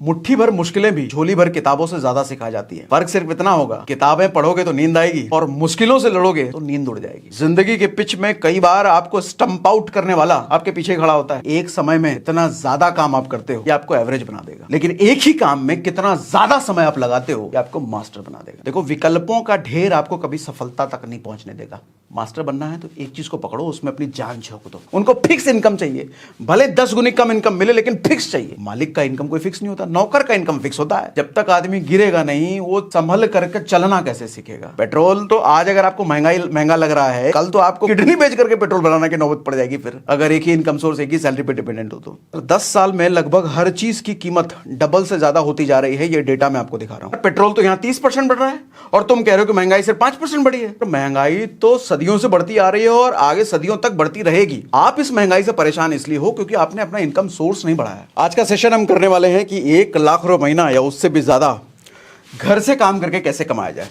मुट्ठी भर मुश्किलें भी झोली भर किताबों से ज्यादा सिखाई जाती है। फर्क सिर्फ इतना होगा, किताबें पढ़ोगे तो नींद आएगी और मुश्किलों से लड़ोगे तो नींद उड़ जाएगी। जिंदगी के पिच में कई बार आपको स्टंप आउट करने वाला आपके पीछे खड़ा होता है। एक समय में इतना ज्यादा काम आप करते हो ये आपको एवरेज बना देगा, लेकिन एक ही काम में कितना ज्यादा समय आप लगाते हो ये आपको मास्टर बना देगा। देखो, विकल्पों का ढेर आपको कभी सफलता तक नहीं पहुंचने देगा। मास्टर बनना है तो एक चीज को पकड़ो, उसमें अपनी जान झोंक दो। उनको फिक्स इनकम चाहिए, भले 10 गुनी कम इनकम मिले लेकिन फिक्स चाहिए। मालिक का इनकम कोई फिक्स नहीं होता, नौकर का इनकम फिक्स होता है। जब तक आदमी गिरेगा नहीं, वो संभल करके चलना कैसे सीखेगा। पेट्रोल तो आज अगर आपको महंगा लग रहा है, कल तो आपको किडनी बेच करके पेट्रोल बनाने की नौबत पड़ जाएगी। फिर अगर एक ही इनकम सोर्स, एक ही सैलरी पे डिपेंडेंट हो तो 10 साल में लगभग हर चीज की कीमत डबल से ज्यादा होती जा रही है। ये डेटा मैं आपको दिखा रहा हूं। पेट्रोल तो यहाँ 30% बढ़ रहा है और तुम कह रहे हो कि महंगाई सिर्फ 5% बढ़ी है। तो महंगाई तो सदियों से बढ़ती आ रही है और आगे सदियों तक बढ़ती रहेगी। आप इस महंगाई से परेशान इसलिए हो क्योंकि आपने अपना इनकम सोर्स नहीं बढ़ाया। आज का सेशन हम करने वाले हैं कि 1 लाख रुपए महीना या उससे भी ज्यादा घर से काम करके कैसे कमाया जाए,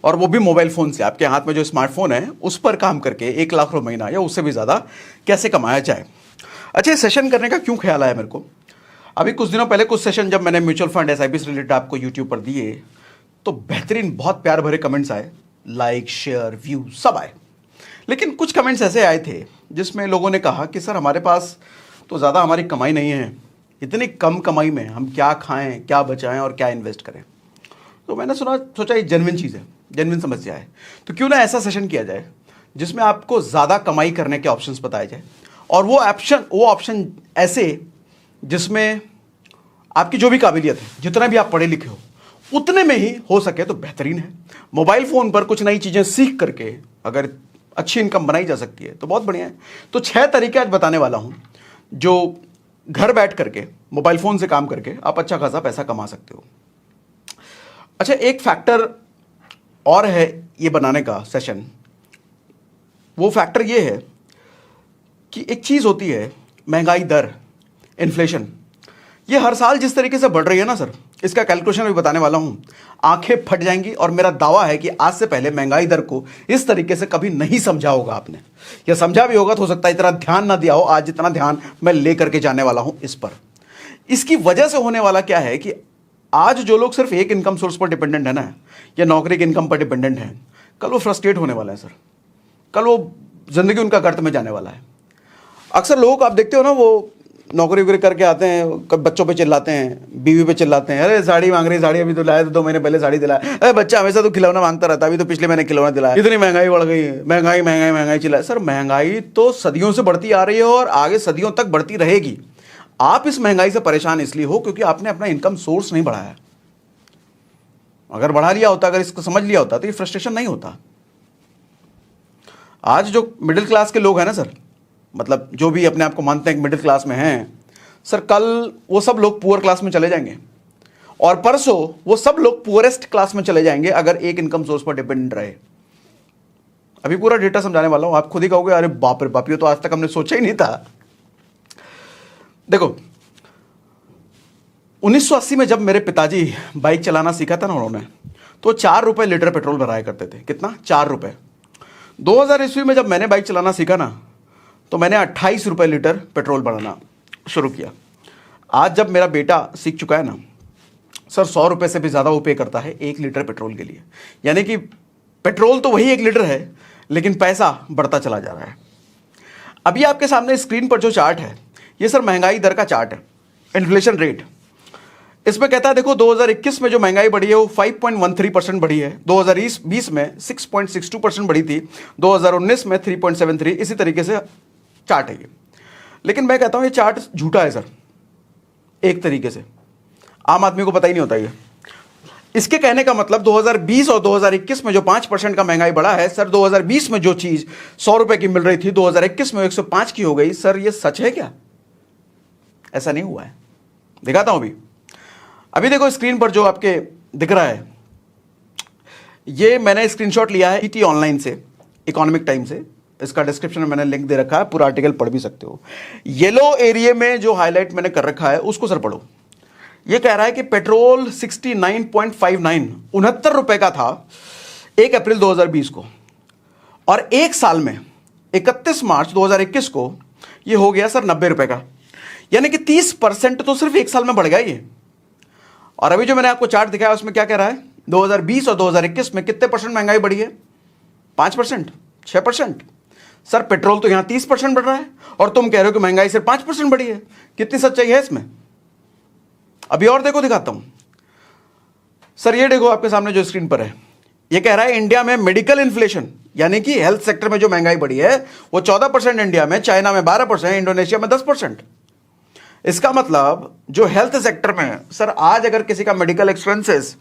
और वो भी मोबाइल फोन से। आपके हाथ में जो स्मार्टफोन है उस पर काम करके 1 लाख रुपए महीना या उससे भी ज्यादा कैसे कमाया जाए। अच्छा, सेशन करने का क्यों ख्याल आया मेरे को? अभी कुछ दिनों पहले कुछ सेशन जब मैंने म्यूचुअल फंड SIP से रिलेटेड आपको यूट्यूब पर दिए तो बेहतरीन बहुत प्यार भरे कमेंट्स आए, लाइक शेयर व्यू सब आए। लेकिन कुछ कमेंट्स ऐसे आए थे जिसमें लोगों ने कहा कि सर हमारे पास तो ज़्यादा हमारी कमाई नहीं है, इतनी कम कमाई में हम क्या खाएं, क्या बचाएं और क्या इन्वेस्ट करें। तो मैंने सोचा ये जेन्युइन चीज़ है, जेन्युइन समस्या है, तो क्यों ना ऐसा सेशन किया जाए जिसमें आपको ज़्यादा कमाई करने के ऑप्शंस बताए जाए, और वो ऑप्शन ऐसे जिसमें आपकी जो भी काबिलियत है, जितना भी आप पढ़े लिखे हो उतने में ही हो सके तो बेहतरीन है। मोबाइल फ़ोन पर कुछ नई चीज़ें सीख करके अगर अच्छी इनकम बनाई जा सकती है तो बहुत बढ़िया है। तो 6 तरीके आज बताने वाला हूं जो घर बैठ करके मोबाइल फ़ोन से काम करके आप अच्छा खासा पैसा कमा सकते हो। अच्छा, एक फैक्टर और है ये बनाने का सेशन। वो फैक्टर ये है कि एक चीज़ होती है महंगाई दर, इन्फ्लेशन। ये हर साल जिस तरीके से बढ़ रही है ना सर, इसका कैलकुलेशन भी बताने वाला हूं। आंखें फट जाएंगी, और मेरा दावा है कि आज से पहले महंगाई दर को इस तरीके से कभी नहीं समझा होगा आपने, या समझा भी होगा तो हो सकता है इतना ध्यान ना दिया हो आज जितना ध्यान मैं लेकर के जाने वाला हूं इस पर। इसकी वजह से होने वाला क्या है कि आज जो लोग सिर्फ एक इनकम सोर्स पर डिपेंडेंट है ना, या नौकरी की इनकम पर डिपेंडेंट है, कल वो फ्रस्ट्रेट होने वाला है सर। कल वो जिंदगी उनका गर्त में जाने वाला है। अक्सर लोग आप देखते हो ना, वो नौकरी वगैरह करके आते हैं, बच्चों पे चिल्लाते हैं, बीवी पे चिल्लाते हैं, अरे साड़ी मांग रही, साड़ी अभी तो लाया, तो 2 महीने पहले साड़ी दिलाया। अरे बच्चा हमेशा तो खिलौना मांगता रहता, अभी तो पिछले महीने खिलौना दिलाया। इतनी महंगाई बढ़ गई है, महंगाई महंगाई महंगाई चिल्लाए। सर महंगाई तो सदियों से बढ़ती आ रही है और आगे सदियों तक बढ़ती रहेगी। आप इस महंगाई से परेशान इसलिए हो क्योंकि आपने अपना इनकम सोर्स नहीं बढ़ाया। अगर बढ़ा लिया होता, अगर इसको समझ लिया होता तो ये फ्रस्ट्रेशन नहीं होता। आज जो मिडिल क्लास के लोग हैं ना सर, मतलब जो भी अपने आप को मानते हैं कि मिडिल क्लास में हैं सर, कल वो सब लोग पुअर क्लास में चले जाएंगे, और परसों वो सब लोग पुअरेस्ट क्लास में चले जाएंगे अगर एक इनकम सोर्स पर डिपेंडेंट रहे। अभी पूरा डेटा समझाने वाला हूं, आप खुद ही कहोगे अरे बाप रे बाप, ये तो आज तक हमने सोचा ही नहीं था। देखो, 1980 में जब मेरे पिताजी बाइक चलाना सीखा था ना उन्होंने, तो 4 रुपए लीटर पेट्रोल भराया करते थे। कितना? 4 रुपए। 2000 ईस्वी में जब मैंने बाइक चलाना सीखा ना, तो मैंने 28 रुपए लीटर पेट्रोल भराना शुरू किया। आज जब मेरा बेटा सीख चुका है ना सर, 100 रुपए से भी ज़्यादा वो पे करता है 1 लीटर पेट्रोल के लिए। यानी कि पेट्रोल तो वही 1 लीटर है, लेकिन पैसा बढ़ता चला जा रहा है। अभी आपके सामने स्क्रीन पर जो चार्ट है, ये सर महंगाई दर का चार्ट है, इन्फ्लेशन रेट। इसमें कहता है देखो 2021 में जो महंगाई बढ़ी है वो 5.13% बढ़ी है, 2020 में 6.62% बढ़ी थी, 2019 में 3.73, इसी तरीके से चार्ट है ये। लेकिन मैं कहता हूं ये चार्ट झूठा है सर, एक तरीके से आम आदमी को पता ही नहीं होता ये। इसके कहने का मतलब 2020 और 2021 में जो 5% का महंगाई बढ़ा है सर, 2020 में जो चीज 100 रुपए की मिल रही थी 2021 में 105 की हो गई। सर ये सच है क्या? ऐसा नहीं हुआ है, दिखाता हूं अभी देखो स्क्रीन पर जो आपके दिख रहा है, ये मैंने स्क्रीनशॉट लिया है ET ऑनलाइन से, इकोनॉमिक टाइम से। इसका डिस्क्रिप्शन में मैंने लिंक दे रखा है, पूरा आर्टिकल पढ़ भी सकते हो। येलो एरिया में जो हाईलाइट मैंने कर रखा है उसको सर पढ़ो। ये कह रहा है कि पेट्रोल 69 रुपए का था 1 अप्रैल 2020 को, और एक साल में 31 मार्च 2021 को ये हो गया सर 90 रुपए का। यानी कि 30% तो सिर्फ एक साल में बढ़ गया ये। और अभी जो मैंने आपको चार्ट दिखाया उसमें क्या कह रहा है, 2020 और 2021 में कितने परसेंट महंगाई बढ़ी है? 5%, 6%। सर पेट्रोल तो यहां 30% बढ़ रहा है और तुम कह रहे हो कि महंगाई सिर्फ 5% बढ़ी है। कितनी सच्चाई है इसमें? अभी और देखो, दिखाता हूं सर। ये देखो आपके सामने जो स्क्रीन पर है, ये कह रहा है इंडिया में मेडिकल इन्फ्लेशन यानी कि हेल्थ सेक्टर में जो महंगाई बढ़ी है वो 14% इंडिया में, चाइना में 12%, इंडोनेशिया में 10%। इसका मतलब जो हेल्थ सेक्टर में है, सर आज अगर किसी का मेडिकल एक्सपेंसेस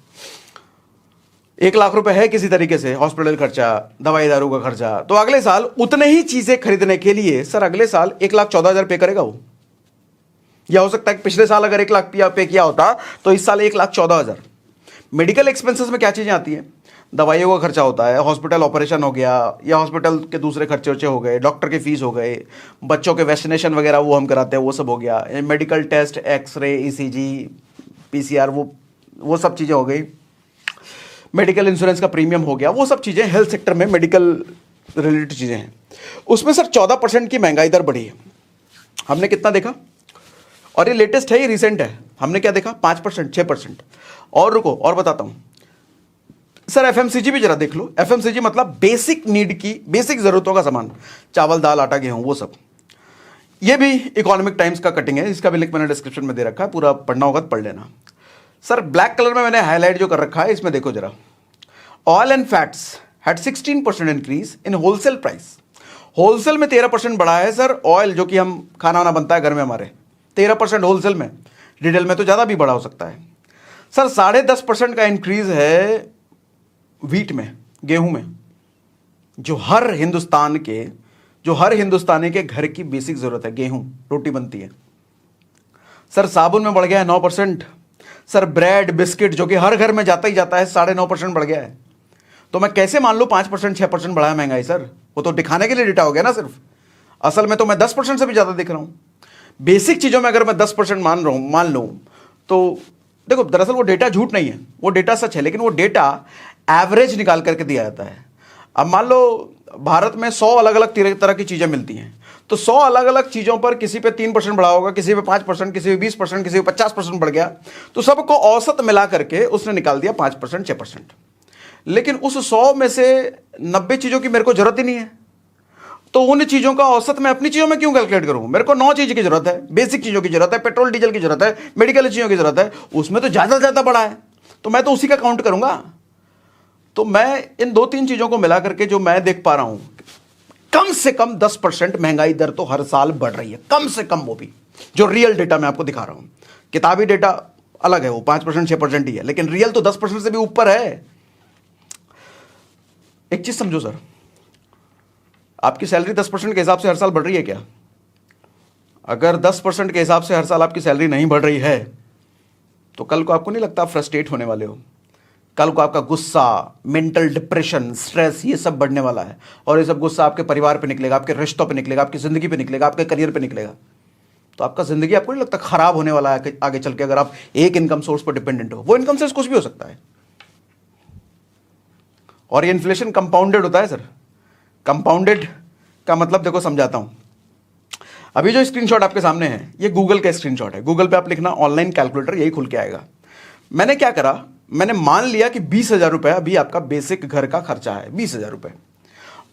1 लाख रुपए है किसी तरीके से, हॉस्पिटल खर्चा, दवाई दारू का खर्चा, तो अगले साल उतने ही चीजें खरीदने के लिए सर अगले साल 1,14,000 पे करेगा वो। या हो सकता है कि पिछले साल अगर 1 लाख पे किया होता तो इस साल 1,14,000। मेडिकल एक्सपेंसेस में क्या चीजें आती हैं? दवाइयों का खर्चा होता है, हॉस्पिटल ऑपरेशन हो गया या हॉस्पिटल के दूसरे खर्चे वर्चे हो गए, डॉक्टर के फीस हो गए, बच्चों के वैक्सीनेशन वगैरह वो हम कराते हैं वो सब हो गया, medical test, x-ray, ECG, PCR, वो सब चीज़ें हो गई, मेडिकल इंश्योरेंस का प्रीमियम हो गया, वो सब चीज़ें हेल्थ सेक्टर में मेडिकल रिलेटेड चीज़ें हैं। उसमें सर 14% की महंगाई दर बढ़ी है। हमने कितना देखा? और ये लेटेस्ट है, ये रिसेंट है। हमने क्या देखा? 5%, 6%। और रुको और बताता हूँ सर, एफएमसीजी भी जरा देख लो। एफएमसीजी मतलब बेसिक नीड की, बेसिक जरूरतों का सामान, चावल, दाल, आटा, गेहूं, वो सब। ये भी इकोनॉमिक टाइम्स का कटिंग है, इसका भी लिंक मैंने डिस्क्रिप्शन में दे रखा है, पूरा पढ़ना होगा तो पढ़ लेना। सर ब्लैक कलर में मैंने हाईलाइट जो कर रखा है, इसमें देखो जरा, oil and fats had 16% increase in wholesale price. Wholesale में 13% बढ़ा है सर। ऑयल जो कि हम खाना वाना बनता है घर में हमारे, 13% होलसेल में, रिटेल में तो ज़्यादा भी बढ़ा हो सकता है। सर 10.5% का इंक्रीज है व्हीट में, गेहूं में, जो हर हिंदुस्तानी के घर की बेसिक जरूरत है, गेहूं, रोटी बनती है। सर साबुन में बढ़ गया है 9%। सर ब्रेड, बिस्किट जो कि हर घर में जाता ही जाता है, 9.5% बढ़ गया है। तो मैं कैसे मान लूं 5%, 6% बढ़ा है महंगाई? सर वो तो दिखाने के लिए डेटा हो गया ना सिर्फ। असल में तो मैं 10% से भी ज्यादा दिख रहा हूं। बेसिक चीजों में अगर मैं 10% मान लूं तो देखो, दरअसल वो डेटा झूठ नहीं है, वो डेटा सच है, लेकिन वो डेटा एवरेज निकाल करके दिया जाता है। अब मान लो भारत में 100 अलग अलग तरह की चीजें मिलती हैं, तो 100 अलग अलग चीजों पर किसी पे 3% बढ़ा होगा, किसी पे 5%, किसी पे 20%, किसी पे 50% बढ़ गया, तो सबको औसत मिला करके उसने निकाल दिया 5%, 6%। लेकिन उस 100 में से 90 चीजों की मेरे को जरूरत ही नहीं है, तो उन चीजों का औसत मैं अपनी चीजों में क्यों कैलकुलेट करूं? मेरे को 9 चीज की जरूरत है, बेसिक चीजों की जरूरत है, पेट्रोल डीजल की जरूरत है, मेडिकल चीजों की जरूरत है, उसमें तो ज्यादा से ज्यादा बढ़ा है, तो मैं तो उसी का काउंट करूंगा। तो मैं इन 2-3 चीजों को मिला करके जो मैं देख पा रहा हूं, कम से कम 10% महंगाई दर तो हर साल बढ़ रही है, कम से कम। वो भी जो रियल डेटा मैं आपको दिखा रहा हूं, किताबी डेटा अलग है, वो 5%, 6% ही है, लेकिन रियल तो 10% से भी ऊपर है। एक चीज समझो सर, आपकी सैलरी 10% के हिसाब से हर साल बढ़ रही है क्या? अगर 10% के हिसाब से हर साल आपकी सैलरी नहीं बढ़ रही है तो कल को आपको नहीं लगता आप फ्रस्ट्रेट होने वाले हो? कल को आपका गुस्सा, मेंटल डिप्रेशन, स्ट्रेस, ये सब बढ़ने वाला है, और ये सब गुस्सा आपके परिवार पे निकलेगा, आपके रिश्तों पे निकलेगा, आपकी जिंदगी पे निकलेगा, आपके करियर पे निकलेगा। तो आपका जिंदगी, आपको नहीं लगता खराब होने वाला है आगे चल के, अगर आप एक इनकम सोर्स पर डिपेंडेंट हो? वो इनकम सोर्स कुछ भी हो सकता है। और ये इन्फ्लेशन कंपाउंडेड होता है सर। कंपाउंडेड का मतलब देखो समझाता हूं। अभी जो स्क्रीनशॉट आपके सामने है, ये गूगल का स्क्रीनशॉट है। गूगल पे आप लिखना ऑनलाइन कैलकुलेटर, यही खुल के आएगा। मैंने क्या करा, मैंने मान लिया कि 20,000 रुपए अभी आपका बेसिक घर का खर्चा है, 20,000 रुपए,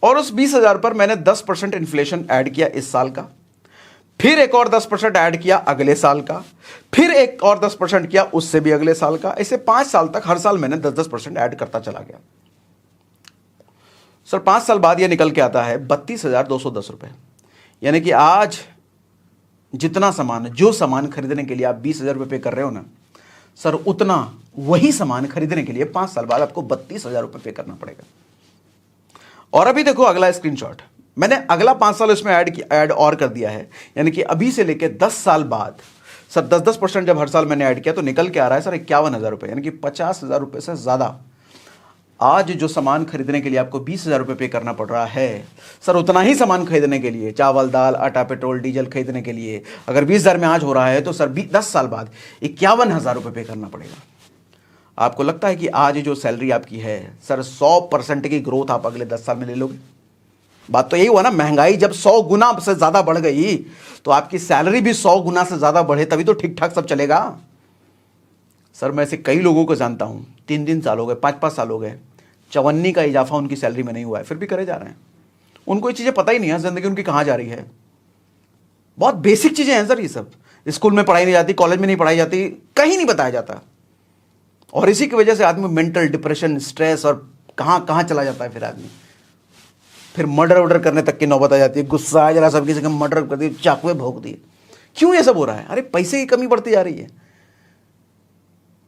और उस 20,000 पर मैंने 10% इन्फ्लेशन ऐड किया इस साल का, फिर एक और 10% ऐड किया अगले साल का, फिर एक और 10% किया उससे भी अगले साल का। ऐसे 5 साल तक हर साल मैंने 10-10% ऐड करता चला गया। सर 5 साल बाद यह निकल के आता है 32,210 रुपए। यानी कि आज जितना सामान, जो सामान खरीदने के लिए आप 20,000 रुपए पे कर रहे हो ना सर, उतना वही सामान खरीदने के लिए 5 साल बाद आपको 32,000 रुपए पे करना पड़ेगा। और अभी देखो अगला स्क्रीनशॉट, मैंने अगला 5 साल इसमें ऐड और कर दिया है। यानी कि अभी से लेकर 10 साल बाद सर 10-10% जब हर साल मैंने ऐड किया तो निकल के आ रहा है सर 51,000 रुपए। यानी कि 50,000 रुपए से ज्यादा आज जो सामान खरीदने के लिए आपको 20,000 रुपए पे करना पड़ रहा है सर, उतना ही सामान खरीदने के लिए, चावल, दाल, आटा, पेट्रोल, डीजल खरीदने के लिए अगर 20,000 में आज हो रहा है तो सर 10 साल बाद 51,000 रुपए पे करना पड़ेगा। आपको लगता है कि आज जो सैलरी आपकी है सर 100% की ग्रोथ आप अगले 10 साल में ले लोगे? बात तो यही हुआ ना, महंगाई जब 100 गुना से ज्यादा बढ़ गई तो आपकी सैलरी भी 100 गुना से ज्यादा बढ़े, तभी तो ठीक ठाक सब चलेगा। सर मैं ऐसे कई लोगों को जानता हूँ, 3 साल हो गए, 5 साल हो गए, 54 का इजाफा उनकी सैलरी में नहीं हुआ है, फिर भी करे जा रहे हैं। उनको ये चीज़ें पता ही नहीं है ज़िंदगी उनकी कहाँ जा रही है। बहुत बेसिक चीज़ें हैं सर ये सब। स्कूल में पढ़ाई नहीं जाती, कॉलेज में नहीं पढ़ाई जाती, कहीं नहीं बताया जाता। और इसी की वजह से आदमी मेंटल डिप्रेशन, स्ट्रेस और कहाँ कहाँ चला जाता है। फिर आदमी फिर मर्डर करने तक की नौबत आ जाती है। गुस्सा आ जरा सबकी जगह मर्डर कर दिए, चाकुए भोंक दिए। क्यों ये सब हो रहा है? अरे पैसे की कमी बढ़ती जा रही है।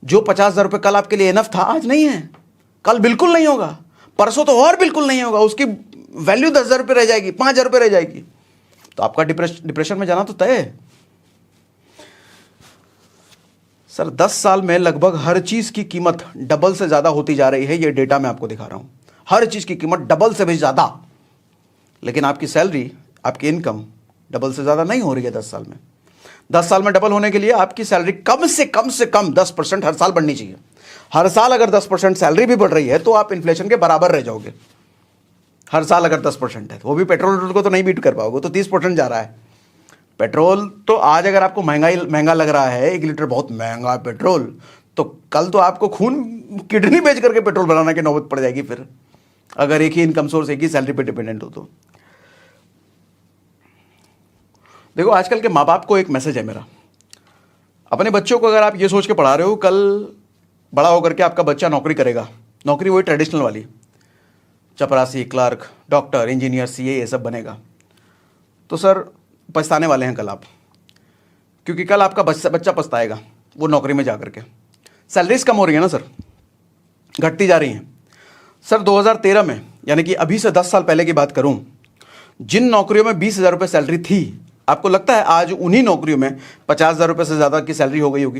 जो 50,000 रुपये कल आपके लिए इनफ था, आज नहीं है, कल बिल्कुल नहीं होगा, परसों तो और बिल्कुल नहीं होगा। उसकी वैल्यू 10,000 रुपये रह जाएगी, 5,000 रुपये रह जाएगी। तो आपका डिप्रेशन में जाना तो तय है। सर 10 साल में लगभग हर चीज़ की कीमत डबल से ज़्यादा होती जा रही है। ये डेटा मैं आपको दिखा रहा हूँ। हर चीज़ की कीमत डबल से भी ज़्यादा, लेकिन आपकी सैलरी, आपकी इनकम डबल से ज़्यादा नहीं हो रही है 10 साल में। 10 साल में डबल होने के लिए आपकी सैलरी कम से कम 10% हर साल बढ़नी चाहिए। हर साल अगर 10% सैलरी भी बढ़ रही है तो आप इन्फ्लेशन के बराबर रह जाओगे। हर साल अगर 10% है, वो भी पेट्रोल को तो नहीं बीट कर पाओगे, तो 30% जा रहा है पेट्रोल। तो आज अगर आपको महंगा लग रहा है, 1 लीटर बहुत महंगा है पेट्रोल, तो कल तो आपको खून किडनी बेच करके पेट्रोल बनाने की नौबत पड़ जाएगी। फिर अगर एक ही इनकम सोर्स, एक ही सैलरी पे डिपेंडेंट हो तो। देखो आजकल के माँ बाप को एक मैसेज है मेरा। अपने बच्चों को अगर आप ये सोच के पढ़ा रहे हो कल बड़ा होकर के आपका बच्चा नौकरी करेगा, नौकरी वही ट्रेडिशनल वाली, चपरासी, क्लर्क, डॉक्टर, इंजीनियर, सीए, ये सब बनेगा, तो सर पछताने वाले हैं कल आप। क्योंकि कल आपका बच्चा पछताएगा वो नौकरी में जा करके। सैलरीज कम हो रही है ना सर, घटती जा रही हैं। सर 2013 में, यानी कि अभी से 10 साल पहले की बात करूं, जिन नौकरियों में 20,000 रुपये सैलरी थी, आपको लगता है आज उन्हीं नौकरियों में 50,000 रुपये से ज़्यादा की सैलरी हो गई होगी?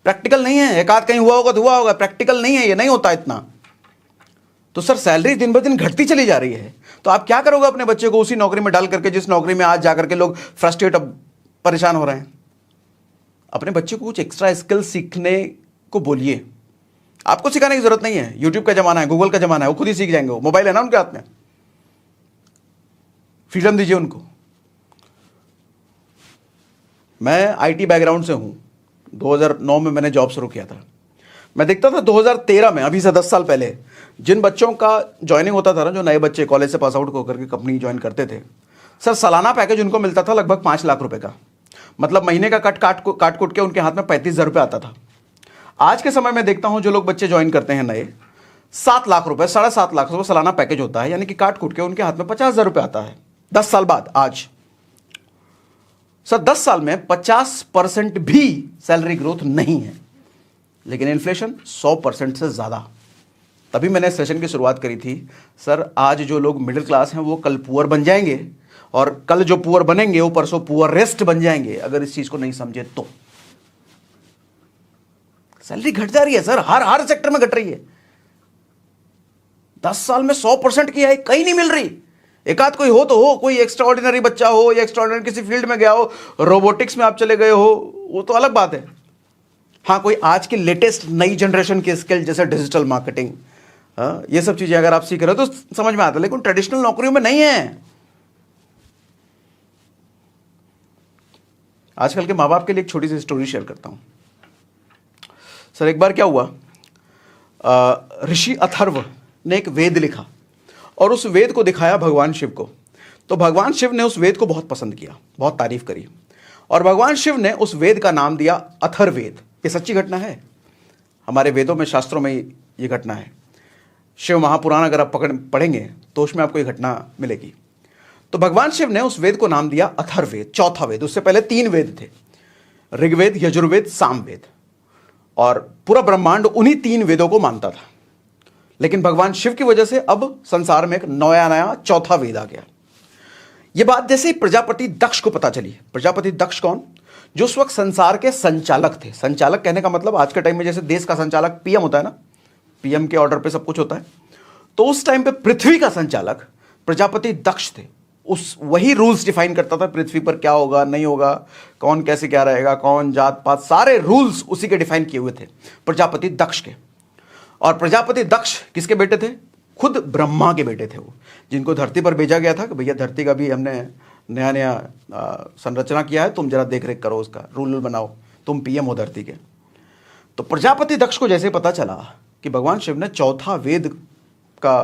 प्रैक्टिकल नहीं है। एक आध कहीं हुआ होगा तो हुआ होगा, प्रैक्टिकल नहीं है, ये नहीं होता इतना। तो सर सैलरी दिन ब दिन घटती चली जा रही है, तो आप क्या करोगे अपने बच्चे को उसी नौकरी में डाल करके जिस नौकरी में आज जाकर के लोग फ्रस्ट्रेट, परेशान हो रहे हैं? अपने बच्चे को कुछ एक्स्ट्रा स्किल सीखने को बोलिए। आपको सिखाने की जरूरत नहीं है, यूट्यूब का जमाना है, गूगल का जमाना है, वो खुद ही सीख जाएंगे। वो मोबाइल है ना उनके हाथ में, फ्रीडम दीजिए उनको। मैं आईटी बैकग्राउंड से हूं, 2009 में मैंने जॉब शुरू किया था। मैं देखता था 2013 में, अभी से 10 साल पहले, जिन बच्चों का ज्वाइनिंग होता था ना, जो नए बच्चे कॉलेज से पास आउट होकर के कंपनी ज्वाइन करते थे, सर सालाना पैकेज उनको मिलता था लगभग 5 लाख रुपए का। मतलब महीने का काट कुट के उनके हाथ में 35,000 रुपये आता था। आज के समय में देखता हूं जो लोग बच्चे ज्वाइन करते हैं नए, 7 लाख रुपए, 7.5 लाख रुपए सालाना पैकेज होता है, यानी कि काट कुट के उनके हाथ में 50,000 रुपये आता है 10 साल बाद। आज सर 10 साल में 50% भी सैलरी ग्रोथ नहीं है, लेकिन इन्फ्लेशन 100% से ज़्यादा। तभी मैंने सेशन की शुरुआत करी थी, सर आज जो लोग मिडिल क्लास हैं वो कल पुअर बन जाएंगे, और कल जो पुअर बनेंगे वो परसों पुअरेस्ट बन जाएंगे अगर इस चीज़ को नहीं समझे तो। सैलरी घट जा रही है सर, हर सेक्टर में घट रही है। 10 साल में 100% की है, कहीं नहीं मिल रही। एक आध कोई हो तो हो, कोई एक्स्ट्राऑर्डिनरी बच्चा हो या एक्स्ट्राऑर्डिनरी किसी फील्ड में गया हो, रोबोटिक्स में आप चले गए हो, वो तो अलग बात है। हाँ, कोई आज की लेटेस्ट नई जनरेशन की स्किल जैसे डिजिटल मार्केटिंग, ये सब चीजें अगर आप सीख रहे हो तो समझ में आता है, लेकिन ट्रेडिशनल नौकरियों में नहीं है। आजकल के माँ बाप के लिए एक छोटी सी स्टोरी शेयर करता हूं। सर एक बार क्या हुआ, ऋषि अथर्व ने एक वेद लिखा और उस वेद को दिखाया भगवान शिव को। तो भगवान शिव ने उस वेद को बहुत पसंद किया, बहुत तारीफ करी, और भगवान शिव ने उस वेद का नाम दिया अथर्ववेद। ये सच्ची घटना है, हमारे वेदों में, शास्त्रों में ये घटना है। शिव महापुराण अगर आप पढ़ेंगे तो उसमें आपको ये घटना मिलेगी। तो भगवान शिव ने उस वेद को नाम दिया अथर्ववेद, चौथा वेद। उससे पहले 3 वेद थे, ऋग्वेद, यजुर्वेद, सामवेद, और पूरा ब्रह्मांड उन्हीं 3 वेदों को मानता था। लेकिन भगवान शिव की वजह से अब संसार में एक नया चौथा वेद आ गया। यह बात जैसे ही प्रजापति दक्ष को पता चली। प्रजापति दक्ष कौन? जो उस वक्त संसार के संचालक थे। संचालक कहने का मतलब आज के टाइम में जैसे देश का संचालक पीएम होता है ना, पीएम के ऑर्डर पे सब कुछ होता है, तो उस टाइम पे पृथ्वी का संचालक प्रजापति दक्ष थे। वही रूल्स डिफाइन करता था, पृथ्वी पर क्या होगा, नहीं होगा, कौन कैसे क्या रहेगा, कौन जात पात, सारे रूल्स उसी के डिफाइन किए हुए थे, प्रजापति दक्ष के। और प्रजापति दक्ष किसके बेटे थे? खुद ब्रह्मा के बेटे थे वो, जिनको धरती पर भेजा गया था कि भैया धरती का भी हमने नया संरचना किया है, तुम जरा देख रेख करो, उसका रूल बनाओ, तुम पीएम हो धरती के। तो प्रजापति दक्ष को जैसे पता चला कि भगवान शिव ने चौथा वेद का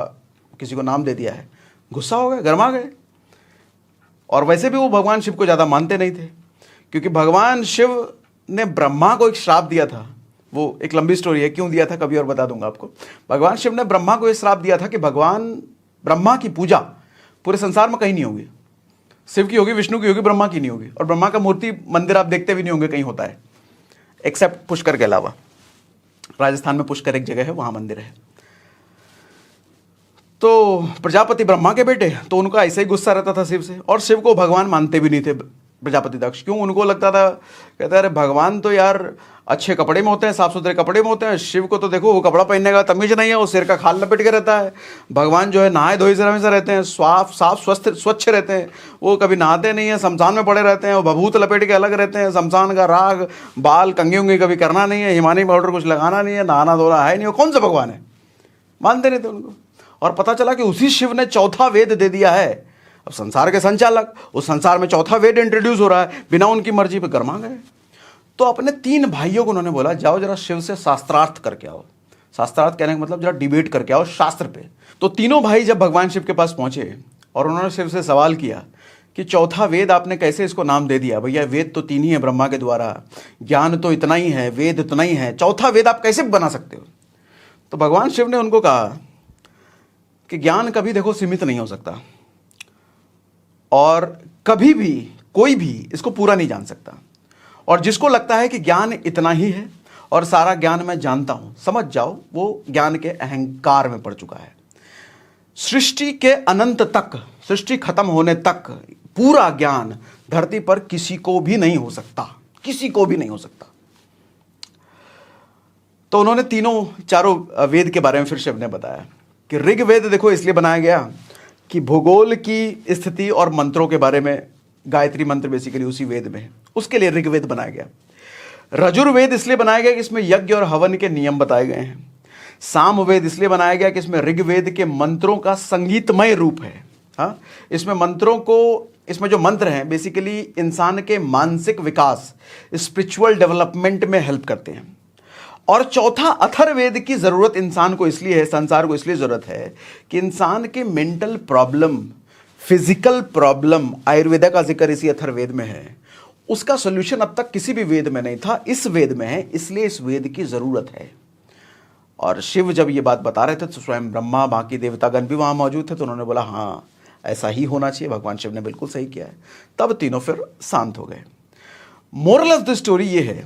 किसी को नाम दे दिया है, गुस्सा हो गए, गरमा गए। और वैसे भी वो भगवान शिव को ज़्यादा मानते नहीं थे, क्योंकि भगवान शिव ने ब्रह्मा को एक श्राप दिया था। वो एक लंबी स्टोरी है, क्यों दिया था कभी और बता दूंगा आपको। भगवान शिव ने ब्रह्मा को एक श्राप दिया था कि भगवान ब्रह्मा की पूजा पूरे संसार में कहीं नहीं होगी। शिव की होगी, विष्णु की होगी, ब्रह्मा की नहीं होगी। और ब्रह्मा का मूर्ति मंदिर आप देखते भी नहीं होंगे कहीं होता है, एक्सेप्ट पुष्कर के अलावा। राजस्थान में पुष्कर एक जगह है, वहां मंदिर है। तो प्रजापति ब्रह्मा के बेटे, तो उनका ऐसे ही गुस्सा रहता था शिव से। और शिव को भगवान मानते भी नहीं थे प्रजापति दक्ष। क्यों? उनको लगता था, कहते अरे भगवान तो यार अच्छे कपड़े में होते हैं, साफ सुथरे कपड़े में होते हैं। शिव को तो देखो वो कपड़ा पहनने का तमीज नहीं है, वो सिर का खाल लपेट के रहता है। भगवान जो है नहाए धोए से हमेशा रहते हैं, साफ स्वच्छ रहते हैं। वो कभी नहाते नहीं है, शमशान में पड़े रहते हैं। वो भभूत लपेट के अलग रहते हैं, शमशान का राग, बाल कंघी उंगी कभी करना नहीं है, हिमानी पाउडर कुछ लगाना नहीं है, नहाना धोना है नहीं। वो कौन सा भगवान है? मानते नहीं थे उनको। और पता चला कि उसी शिव ने चौथा वेद दे दिया है। अब संसार के संचालक, उस संसार में चौथा वेद इंट्रोड्यूस हो रहा है, बिना उनकी मर्जी पे गरमा गए। तो अपने 3 भाइयों को उन्होंने बोला, जाओ जरा शिव से शास्त्रार्थ करके आओ। शास्त्रार्थ कहने का मतलब जरा डिबेट करके आओ शास्त्र पे। तो तीनों भाई जब भगवान शिव के पास पहुंचे और उन्होंने शिव से सवाल किया कि चौथा वेद आपने कैसे इसको नाम दे दिया? भैया वेद तो 3 ही है ब्रह्मा के द्वारा, ज्ञान तो इतना ही है, वेद इतना ही है, चौथा वेद आप कैसे बना सकते हो? तो भगवान शिव ने उनको कहा कि ज्ञान कभी देखो सीमित नहीं हो सकता, और कभी भी कोई भी इसको पूरा नहीं जान सकता। और जिसको लगता है कि ज्ञान इतना ही है और सारा ज्ञान मैं जानता हूं, समझ जाओ वो ज्ञान के अहंकार में पड़ चुका है। सृष्टि के अनंत तक, सृष्टि खत्म होने तक पूरा ज्ञान धरती पर किसी को भी नहीं हो सकता, किसी को भी नहीं हो सकता। तो उन्होंने चारों वेद के बारे में फिर शिव ने बताया कि ऋग्वेद देखो इसलिए बनाया गया कि भूगोल की स्थिति और मंत्रों के बारे में, गायत्री मंत्र बेसिकली उसी वेद में है, उसके लिए ऋग्वेद बनाया गया। रजुर्वेद इसलिए बनाया गया कि इसमें यज्ञ और हवन के नियम बताए गए हैं। सामवेद इसलिए बनाया गया कि इसमें ऋग्वेद के मंत्रों का संगीतमय रूप है। हाँ, इसमें मंत्रों को, इसमें जो मंत्र हैं बेसिकली इंसान के मानसिक विकास, स्पिरिचुअल डेवलपमेंट में हेल्प करते हैं। और चौथा अथर्ववेद की जरूरत इंसान को इसलिए है, संसार को इसलिए जरूरत है कि इंसान के mental problem, physical problem, Ayurveda का जिक्र इसी अथर्ववेद में है, उसका सॉल्यूशन अब तक किसी भी वेद में नहीं था, इस वेद में है, इसलिए इस वेद की जरूरत है। और शिव जब ये बात बता रहे थे तो स्वयं ब्रह्मा, बाकी देवतागण भी वहां मौजूद थे, तो उन्होंने बोला हाँ ऐसा ही होना चाहिए, भगवान शिव ने बिल्कुल सही किया है। तब तीनों फिर शांत हो गए। मोरल ऑफ द स्टोरी ये है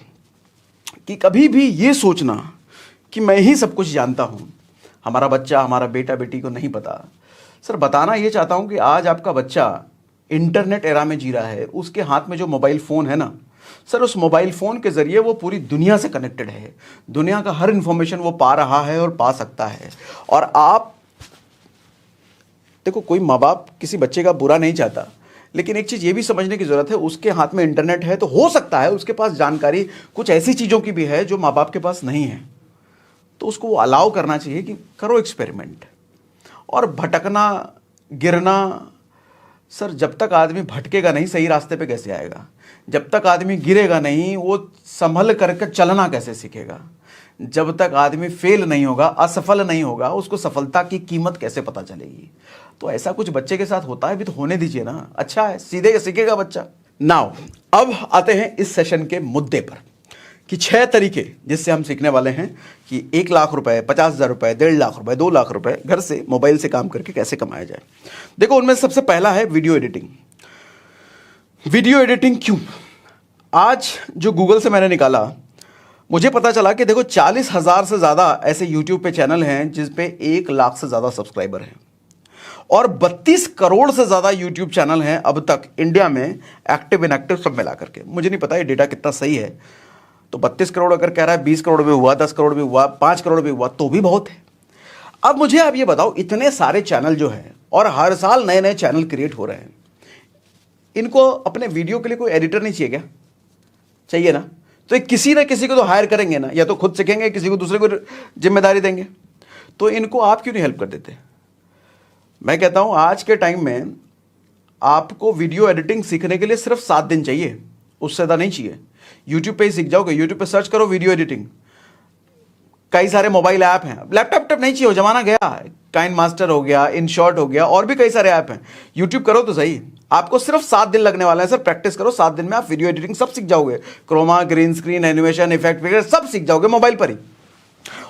कि कभी भी ये सोचना कि मैं ही सब कुछ जानता हूं, हमारा बच्चा, हमारा बेटा बेटी को नहीं पता। सर बताना ये चाहता हूं कि आज आपका बच्चा इंटरनेट एरा में जी रहा है, उसके हाथ में जो मोबाइल फ़ोन है ना सर, उस मोबाइल फ़ोन के ज़रिए वो पूरी दुनिया से कनेक्टेड है, दुनिया का हर इंफॉर्मेशन वो पा रहा है और पा सकता है। और आप देखो, कोई माँ बाप किसी बच्चे का बुरा नहीं चाहता, लेकिन एक चीज़ ये भी समझने की ज़रूरत है, उसके हाथ में इंटरनेट है तो हो सकता है उसके पास जानकारी कुछ ऐसी चीज़ों की भी है जो माँ बाप के पास नहीं है। तो उसको वो अलाउ करना चाहिए कि करो एक्सपेरिमेंट। और भटकना, गिरना, सर जब तक आदमी भटकेगा नहीं सही रास्ते पे कैसे आएगा? जब तक आदमी गिरेगा नहीं वो संभल करके चलना कैसे सीखेगा? जब तक आदमी फेल नहीं होगा, असफल नहीं होगा, उसको सफलता की कीमत कैसे पता चलेगी? तो ऐसा कुछ बच्चे के साथ होता है भी तो होने दीजिए ना, अच्छा है, सीधे सीखेगा बच्चा। नाउ अब आते हैं इस सेशन के मुद्दे पर कि 6 तरीके जिससे हम सीखने वाले हैं कि 1 लाख रुपए, 50,000 रुपए, 1.5 लाख रुपए, 2 लाख रुपए घर से मोबाइल से काम करके कैसे कमाया जाए। देखो उनमें सबसे पहला है वीडियो एडिटिंग। वीडियो एडिटिंग क्यों? आज जो गूगल से मैंने निकाला, मुझे पता चला कि देखो 40,000 से ज़्यादा ऐसे यूट्यूब पे चैनल हैं जिस पे 1 लाख से ज़्यादा सब्सक्राइबर हैं, और 32 करोड़ से ज़्यादा यूट्यूब चैनल हैं अब तक इंडिया में, एक्टिव इनएक्टिव सब मिला करके। मुझे नहीं पता ये डेटा कितना सही है, तो 32 करोड़ अगर कह रहा है, 20 करोड़ भी हुआ, 10 करोड़ भी हुआ, 5 करोड़ भी हुआ तो भी बहुत है। अब मुझे आप ये बताओ, इतने सारे चैनल जो हैं और हर साल नए नए चैनल क्रिएट हो रहे हैं, इनको अपने वीडियो के लिए कोई एडिटर नहीं चाहिए क्या? चाहिए ना? तो एक किसी ना किसी को तो हायर करेंगे ना, या तो खुद सीखेंगे, किसी को दूसरे को जिम्मेदारी देंगे। तो इनको आप क्यों नहीं हेल्प कर देते? मैं कहता हूं आज के टाइम में आपको वीडियो एडिटिंग सीखने के लिए सिर्फ 7 दिन चाहिए, उससे ज़्यादा नहीं चाहिए। यूट्यूब पे ही सीख जाओगे, यूट्यूब पे सर्च करो वीडियो एडिटिंग, कई सारे मोबाइल ऐप हैं, लैपटॉप नहीं चाहिए, जमाना गया। काइन मास्टर हो गया, इन शॉर्ट हो गया, और भी कई सारे ऐप हैं। यूट्यूब करो तो सही, आपको सिर्फ 7 दिन लगने वाला है सर। प्रैक्टिस करो, 7 दिन में आप वीडियो एडिटिंग सब सीख जाओगे। Chroma, green screen, animation, effect वगैरह सब सीख जाओगे मोबाइल पर ही।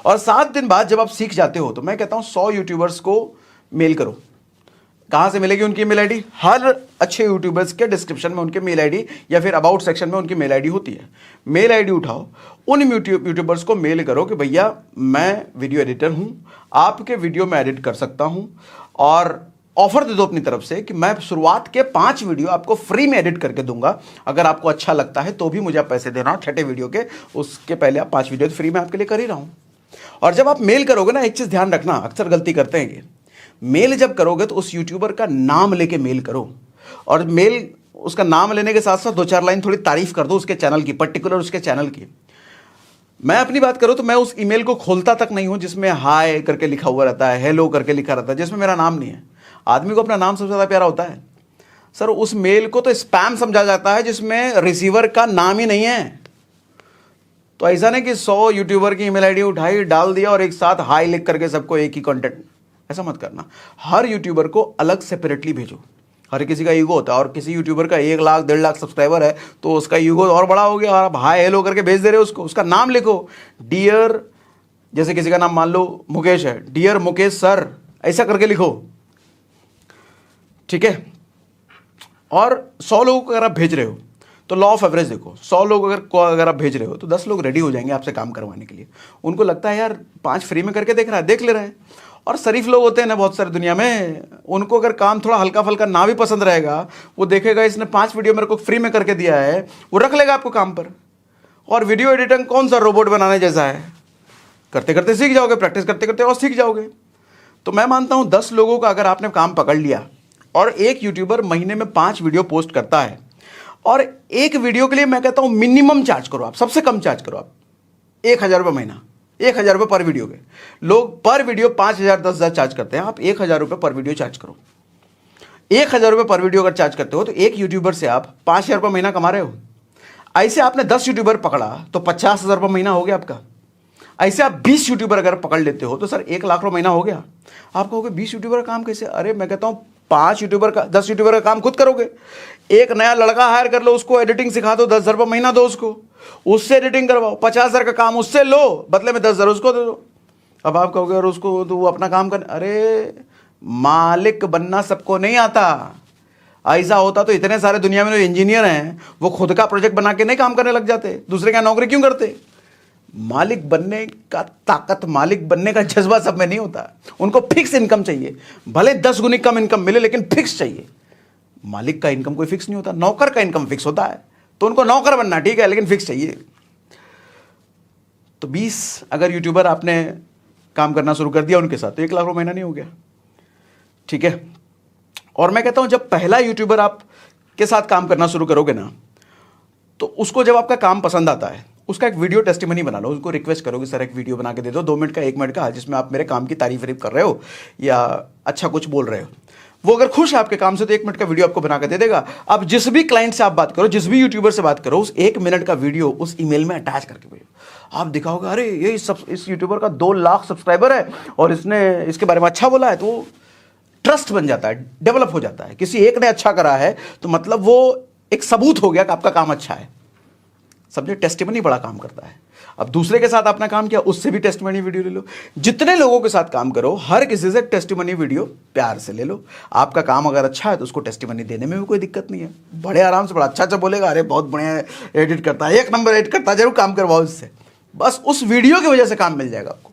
और 7 दिन बाद जब आप सीख जाते हो तो मैं कहता हूं 100 यूट्यूबर्स को मेल करो। कहां से मिलेगी उनकी मेल आईडी? हर अच्छे यूट्यूबर्स के डिस्क्रिप्शन में उनकी मेल आईडी या फिर अबाउट सेक्शन में उनकी मेल आईडी होती है। मेल आईडी उठाओ, उन यूट्यूबर्स को मेल करो कि भैया मैं वीडियो एडिटर हूं, आपके वीडियो में एडिट कर सकता हूं, और ऑफर दे दो अपनी तरफ से कि मैं शुरुआत के 5 वीडियो आपको फ्री में एडिट करके दूंगा। अगर आपको अच्छा लगता है तो भी मुझे आप पैसे देना, छठे वीडियो के उसके पहले आप 5 वीडियो फ्री में आपके लिए कर ही रहा हूं। और जब आप मेल करोगे ना, एक चीज ध्यान रखना, अक्सर गलती करते हैं कि मेल जब करोगे तो उस यूट्यूबर का नाम लेके मेल करो, और मेल उसका नाम लेने के साथ साथ 2-4 लाइन थोड़ी तारीफ कर दो उसके चैनल की, पर्टिकुलर उसके चैनल की। मैं अपनी बात करूं तो मैं उस ईमेल को खोलता तक नहीं हूं जिसमें हाय करके लिखा हुआ रहता है, हेलो करके लिखा रहता है, जिसमें मेरा नाम नहीं है। आदमी को अपना नाम सबसे ज्यादा प्यारा होता है सर। उस मेल को तो स्पैम समझा जाता है जिसमें रिसीवर का नाम ही नहीं है। तो ऐसा नहीं कि 100 यूट्यूबर की ईमेल आईडी उठाई, डाल दिया और एक साथ हाय लिख करके सबको एक ही कंटेंट, ऐसा मत करना। हर यूट्यूबर को अलग सेपरेटली भेजो। हर किसी का ईगो होता है, और किसी यूट्यूबर का 1 लाख 1.5 लाख सब्सक्राइबर है तो उसका ईगो और बड़ा हो गया, और आप हाय हेलो करके भेज दे रहे हो उसको। उसका नाम लिखो, डियर, जैसे किसी का नाम मान लो मुकेश है, डियर मुकेश सर, ऐसा करके लिखो, ठीक है। और 100 लोगों को अगर आप भेज रहे हो तो लॉ ऑफ एवरेज देखो, 100 लोग अगर आप भेज रहे हो तो 10 लोग रेडी हो जाएंगे आपसे काम करवाने के लिए। उनको लगता है यार 5 फ्री में करके देख रहा है, देख ले रहे हैं। और शरीफ लोग होते हैं ना बहुत सारी दुनिया में, उनको अगर काम थोड़ा हल्का फल्का ना भी पसंद रहेगा, वो देखेगा इसने 5 वीडियो मेरे को फ्री में करके दिया है, वो रख लेगा आपको काम पर। और वीडियो एडिटिंग कौन सा रोबोट बनाने जैसा है, करते करते सीख जाओगे, प्रैक्टिस करते करते और सीख जाओगे। तो मैं मानता हूं 10 लोगों का अगर आपने काम पकड़ लिया, और एक यूट्यूबर महीने में 5 वीडियो पोस्ट करता है, और एक वीडियो के लिए मैं कहता हूं मिनिमम चार्ज करो आप, सबसे कम चार्ज करो आप 1,000 रुपये महीना, 1,000 रुपये पर वीडियो के। लोग पर वीडियो 5,000 10,000 चार्ज करते हैं, आप 1,000 रुपये पर वीडियो चार्ज करो। 1,000 रुपये पर वीडियो अगर चार्ज करते हो तो एक यूट्यूबर से आप 5,000 रुपये महीना कमा रहे हो। ऐसे आपने 10 यूट्यूबर पकड़ा तो 50,000 रुपये महीना हो गया आपका। ऐसे आप 20 यूट्यूबर अगर पकड़ लेते हो तो सर 1 लाख रुपये महीना हो गया। आप कहोगे 20 यूट्यूबर का काम कैसे? अरे मैं कहता हूँ 5 यूट्यूबर का 10 यूट्यूबर का काम खुद करोगे। एक नया लड़का हायर कर लो, उसको एडिटिंग सिखा दो, 10,000 रुपये महीना दो उसको, उससे एडिटिंग करवाओ, 50,000 का काम उससे लो, बदले में 10,000 उसको दे दो। अब आप कहोगे और उसको तो वो अपना काम कर, अरे मालिक बनना सबको नहीं आता। ऐसा होता तो इतने सारे दुनिया में जो इंजीनियर हैं वो खुद का प्रोजेक्ट बना के नहीं काम करने लग जाते, दूसरे का नौकरी क्यों करते? मालिक बनने का ताकत, मालिक बनने का जज्बा सब में नहीं होता। उनको फिक्स इनकम चाहिए, भले 10 गुनी कम इनकम मिले लेकिन फिक्स चाहिए। मालिक का इनकम कोई फिक्स नहीं होता, नौकर का इनकम फिक्स होता है। तो उनको नौकर बनना ठीक है लेकिन फिक्स चाहिए। तो 20 अगर यूट्यूबर आपने काम करना शुरू कर दिया उनके साथ तो 1 लाख रुपये महीना नहीं हो गया, ठीक है। और मैं कहता हूं जब पहला यूट्यूबर आप के साथ काम करना शुरू करोगे ना, तो उसको जब आपका काम पसंद आता है उसका एक वीडियो टेस्टिमनी बना लो। उसको रिक्वेस्ट करोगे सर एक वीडियो बना के दे दो, 2 मिनट का 1 मिनट का, जिसमें आप मेरे काम की तारीफ कर रहे हो या अच्छा कुछ बोल रहे हो। वो अगर खुश है आपके काम से तो 1 मिनट का वीडियो आपको बना के दे देगा। अब जिस भी क्लाइंट से आप बात करो, जिस भी यूट्यूबर से बात करो, उस 1 मिनट का वीडियो उस ईमेल में अटैच करके भेजो। आप दिखाओगे अरे ये इस यूट्यूबर का 2 लाख सब्सक्राइबर है और इसने इसके बारे में अच्छा बोला है, तो ट्रस्ट बन जाता है, डेवलप हो जाता है। किसी एक ने अच्छा करा है तो मतलब वो एक सबूत हो गया कि आपका काम अच्छा है। समझे? टेस्टिमनी बड़ा काम करता है। अब दूसरे के साथ आपने काम किया, उससे भी टेस्टिमनी वीडियो ले लो। जितने लोगों के साथ काम करो हर किसी से टेस्टिमनी वीडियो प्यार से ले लो। आपका काम अगर अच्छा है तो उसको टेस्टिमनी देने में भी कोई दिक्कत नहीं है। बड़े आराम से, बड़ा अच्छा बोलेगा, अरे बहुत बढ़िया एडिट करता है, 1 नंबर एडिट करता है, जरूर काम करवाओ इससे। बस उस वीडियो की वजह से काम मिल जाएगा आपको।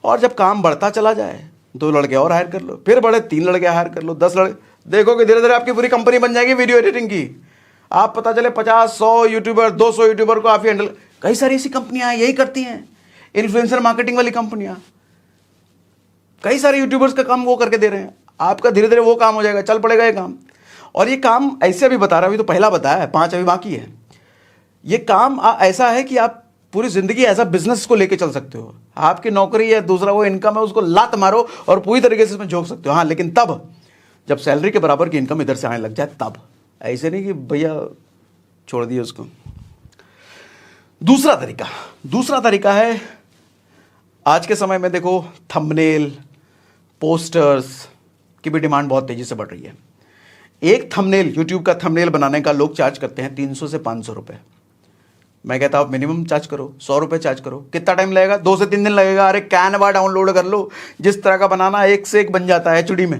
और जब काम बढ़ता चला जाए 2 लड़के और हायर कर लो, फिर बड़े 3 लड़के हायर कर लो, 10 लड़के, देखोगे धीरे धीरे आपकी पूरी कंपनी बन जाएगी वीडियो एडिटिंग की। आप पता चले 50 100 यूट्यूबर 200 यूट्यूबर को आप ही हैंडल। कई सारी ऐसी कंपनियां यही करती हैं, इन्फ्लुएंसर मार्केटिंग वाली कंपनियां। कई सारे यूट्यूबर्स का काम वो करके दे रहे हैं। आपका धीरे धीरे वो काम हो जाएगा, चल पड़ेगा ये काम। और ये काम ऐसे अभी बता रहा, अभी तो पहला बताया है, 5 अभी बाकी है। ये काम ऐसा है कि आप पूरी जिंदगी ऐसा बिजनेस को लेके चल सकते हो। आपकी नौकरी या दूसरा वो इनकम है, उसको लात मारो और पूरी तरीके से इसमें झोंक सकते हो। हाँ, लेकिन तब जब सैलरी के बराबर की इनकम इधर से आने लग जाए तब। ऐसे नहीं कि भैया छोड़ दिए उसको। दूसरा तरीका है आज के समय में देखो थंबनेल, पोस्टर्स की भी डिमांड बहुत तेजी से बढ़ रही है। एक थंबनेल, यूट्यूब का थंबनेल बनाने का लोग चार्ज करते हैं 300 से 500 रुपये। मैं कहता हूँ मिनिमम चार्ज करो, 100 रुपये चार्ज करो। कितना टाइम लगेगा? 2 से 3 दिन लगेगा। अरे कैनवा डाउनलोड कर लो, जिस तरह का बनाना एक से एक बन जाता है एचडी में।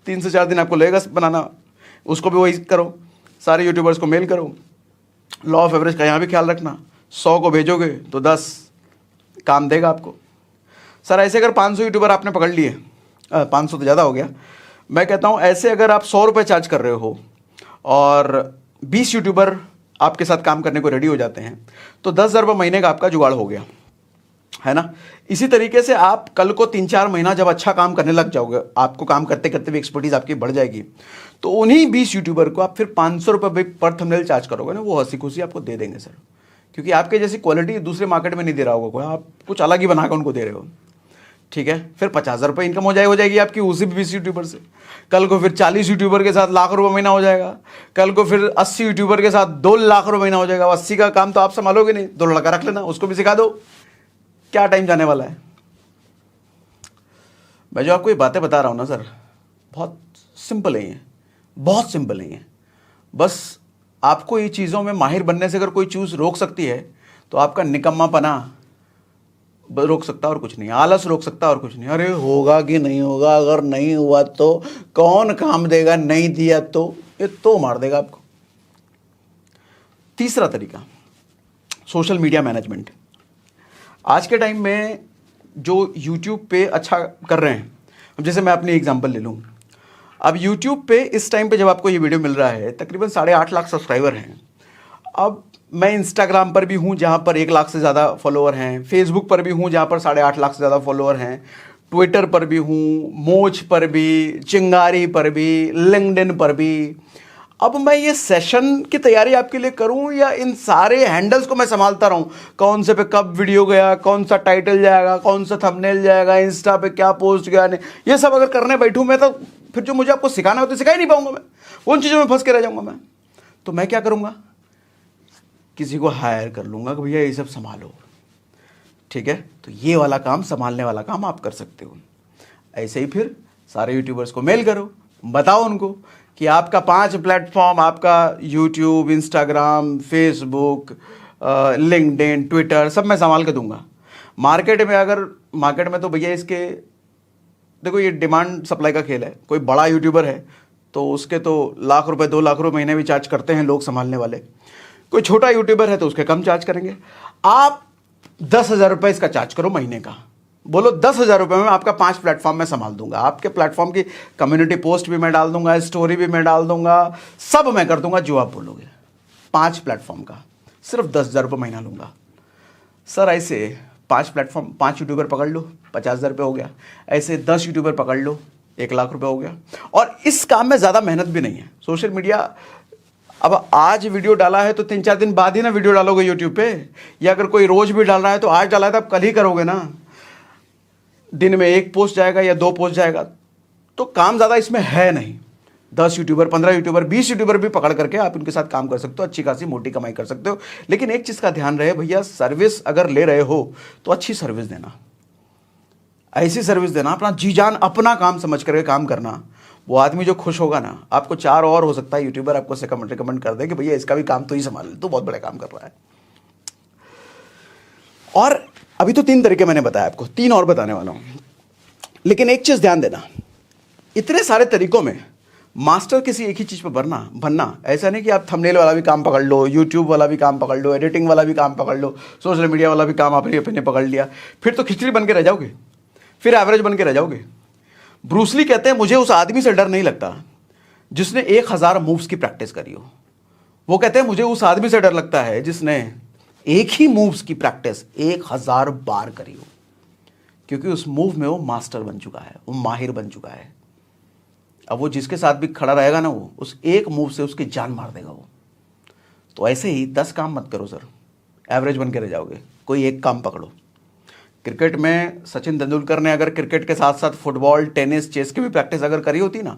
3 से 4 दिन आपको लगेगा बनाना। उसको भी वही करो, सारे यूट्यूबर्स को मेल करो। लॉ ऑफ एवरेज का यहाँ भी ख्याल रखना, 100 को भेजोगे तो 10 काम देगा आपको। सर ऐसे अगर 500 यूट्यूबर आपने पकड़ लिए, 500 तो ज़्यादा हो गया, मैं कहता हूँ ऐसे अगर आप 100 रुपये चार्ज कर रहे हो और 20 यूट्यूबर आपके साथ काम करने को रेडी हो जाते हैं तो 10,000 रुपये महीने का आपका जुगाड़ हो गया, है ना। इसी तरीके से आप कल को 3-4 महीना जब अच्छा काम करने लग जाओगे, आपको काम करते करते भी एक्सपर्टीज आपकी बढ़ जाएगी, तो उन्हीं 20 यूट्यूबर को आप फिर 500 रुपये पर थंबनेल चार्ज करोगे ना, वो हंसी खुशी आपको दे देंगे सर। क्योंकि आपके जैसी क्वालिटी दूसरे मार्केट में नहीं दे रहा होगा कोई, आप कुछ अलग ही बना कर उनको दे रहे हो। ठीक है, फिर 50,000 रुपये इनकम हो जाएगी आपकी उसी 20 यूट्यूबर से। कल को फिर 40 यूट्यूबर के साथ लाख रुपये महीना हो जाएगा। कल को फिर 80 यूट्यूबर के साथ 2 लाख रुपये महीना हो जाएगा। 80 का काम तो आप संभालोगे नहीं, 2 लड़का रख लेना, उसको भी सिखा दो। क्या टाइम जाने वाला है। मैं जो आपको ये बातें बता रहा हूँ ना सर, बहुत सिंपल है ये, बहुत सिंपल है ये। बस आपको ये चीज़ों में माहिर बनने से अगर कोई चीज़ रोक सकती है तो आपका निकम्मापना रोक सकता और कुछ नहीं, आलस रोक सकता और कुछ नहीं। अरे होगा कि नहीं होगा, अगर नहीं हुआ तो कौन काम देगा, नहीं दिया तो ये तो मार देगा आपको। तीसरा तरीका, सोशल मीडिया मैनेजमेंट। आज के टाइम में जो यूट्यूब पे अच्छा कर रहे हैं, अब जैसे मैं अपनी एग्जांपल ले लूँ, अब यूट्यूब पे इस टाइम पे जब आपको ये वीडियो मिल रहा है तकरीबन 8.5 लाख सब्सक्राइबर हैं। अब मैं इंस्टाग्राम पर भी हूँ जहाँ पर 1 लाख से ज़्यादा फॉलोअर हैं, फेसबुक पर भी हूँ जहाँ पर 8.5 लाख से ज़्यादा फॉलोअर हैं, ट्विटर पर भी हूँ, मोज पर भी, चिंगारी पर भी, लिंक्डइन पर भी। अब मैं ये सेशन की तैयारी आपके लिए करूं या इन सारे हैंडल्स को मैं संभालता रहूं, कौन से पे कब वीडियो गया, कौन सा टाइटल जाएगा, कौन सा थंबनेल जाएगा, इंस्टा पे क्या पोस्ट गया, नहीं, ये सब अगर करने बैठूं मैं तो फिर जो मुझे आपको सिखाना हो तो सिखा ही नहीं पाऊंगा। मैं उन चीज़ों में फंस के रह जाऊंगा। मैं तो मैं क्या करूंगा, किसी को हायर कर लूंगा कि भैया ये सब संभालो। ठीक है, तो ये वाला काम, संभालने वाला काम आप कर सकते हो। ऐसे ही फिर सारे यूट्यूबर्स को मेल करो, बताओ उनको कि आपका 5 प्लेटफॉर्म, आपका YouTube, Instagram, Facebook, LinkedIn, Twitter, सब मैं संभाल के दूंगा। मार्केट में तो भैया इसके देखो, ये डिमांड सप्लाई का खेल है। कोई बड़ा यूट्यूबर है तो उसके तो लाख रुपए, 2 लाख रुपए महीने भी चार्ज करते हैं लोग संभालने वाले। कोई छोटा यूट्यूबर है तो उसके कम चार्ज करेंगे। आप 10,000 रुपये इसका चार्ज करो महीने का, बोलो 10,000 रुपये में आपका 5 प्लेटफॉर्म में संभाल दूंगा। आपके प्लेटफॉर्म की कम्युनिटी पोस्ट भी मैं डाल दूंगा, स्टोरी भी मैं डाल दूंगा, सब मैं कर दूंगा जो आप बोलोगे। 5 प्लेटफॉर्म का सिर्फ 10,000 रुपये महीना लूंगा सर। ऐसे 5 प्लेटफॉर्म, 5 यूट्यूबर पकड़ लो, 50,000 रुपये हो गया। ऐसे 10 यूट्यूबर पकड़ लो, 1 लाख रुपये हो गया। और इस काम में ज़्यादा मेहनत भी नहीं है। सोशल मीडिया, अब आज वीडियो डाला है तो 3-4 दिन बाद ही ना वीडियो डालोगे यूट्यूब पे, या अगर कोई रोज भी डाल रहा है तो आज डाला है तो आप कल ही करोगे ना। दिन में 1 पोस्ट जाएगा या 2 पोस्ट जाएगा, तो काम ज़्यादा इसमें है नहीं। 10 यूट्यूबर, 15 यूट्यूबर, 20 यूट्यूबर भी पकड़ करके आप उनके साथ काम कर सकते हो, अच्छी खासी मोटी कमाई कर सकते हो। लेकिन एक चीज़ का ध्यान रहे भैया, सर्विस अगर ले रहे हो तो अच्छी सर्विस देना, ऐसी सर्विस देना, अपना जी जान अपना काम समझ करके काम करना। वो आदमी जो खुश होगा ना, आपको 4 और हो सकता है यूट्यूबर आपको रिकमेंड कर दे कि भैया इसका भी काम तो ही संभाल ले, तो बहुत बड़े काम कर रहा है। और अभी तो 3 तरीके मैंने बताया आपको, 3 और बताने वाला हूं। लेकिन एक चीज ध्यान देना, इतने सारे तरीकों में मास्टर किसी एक ही चीज पर बनना ऐसा नहीं कि आप थंबनेल वाला भी काम पकड़ लो, यूट्यूब वाला भी काम पकड़ लो, एडिटिंग वाला भी काम पकड़ लो, सोशल मीडिया वाला भी काम आपने अपने पकड़ लिया, फिर तो खिचड़ी बन के रह जाओगे, फिर एवरेज बन के रह जाओगे। ब्रूसली कहते हैं मुझे उस आदमी से डर नहीं लगता जिसने 1000 मूव्स की प्रैक्टिस करी हो। वो कहते हैं मुझे उस आदमी से डर लगता है जिसने एक ही मूव्स की प्रैक्टिस 1000 बार करी हो, क्योंकि उस मूव में वो मास्टर बन चुका है, वो माहिर बन चुका है। अब वो जिसके साथ भी खड़ा रहेगा ना, वो उस एक मूव से उसकी जान मार देगा वो। तो ऐसे ही 10 काम मत करो सर, एवरेज बन के रह जाओगे। कोई एक काम पकड़ो। क्रिकेट में सचिन तेंदुलकर ने अगर क्रिकेट के साथ साथ फुटबॉल, टेनिस, चेस की भी प्रैक्टिस अगर करी होती ना,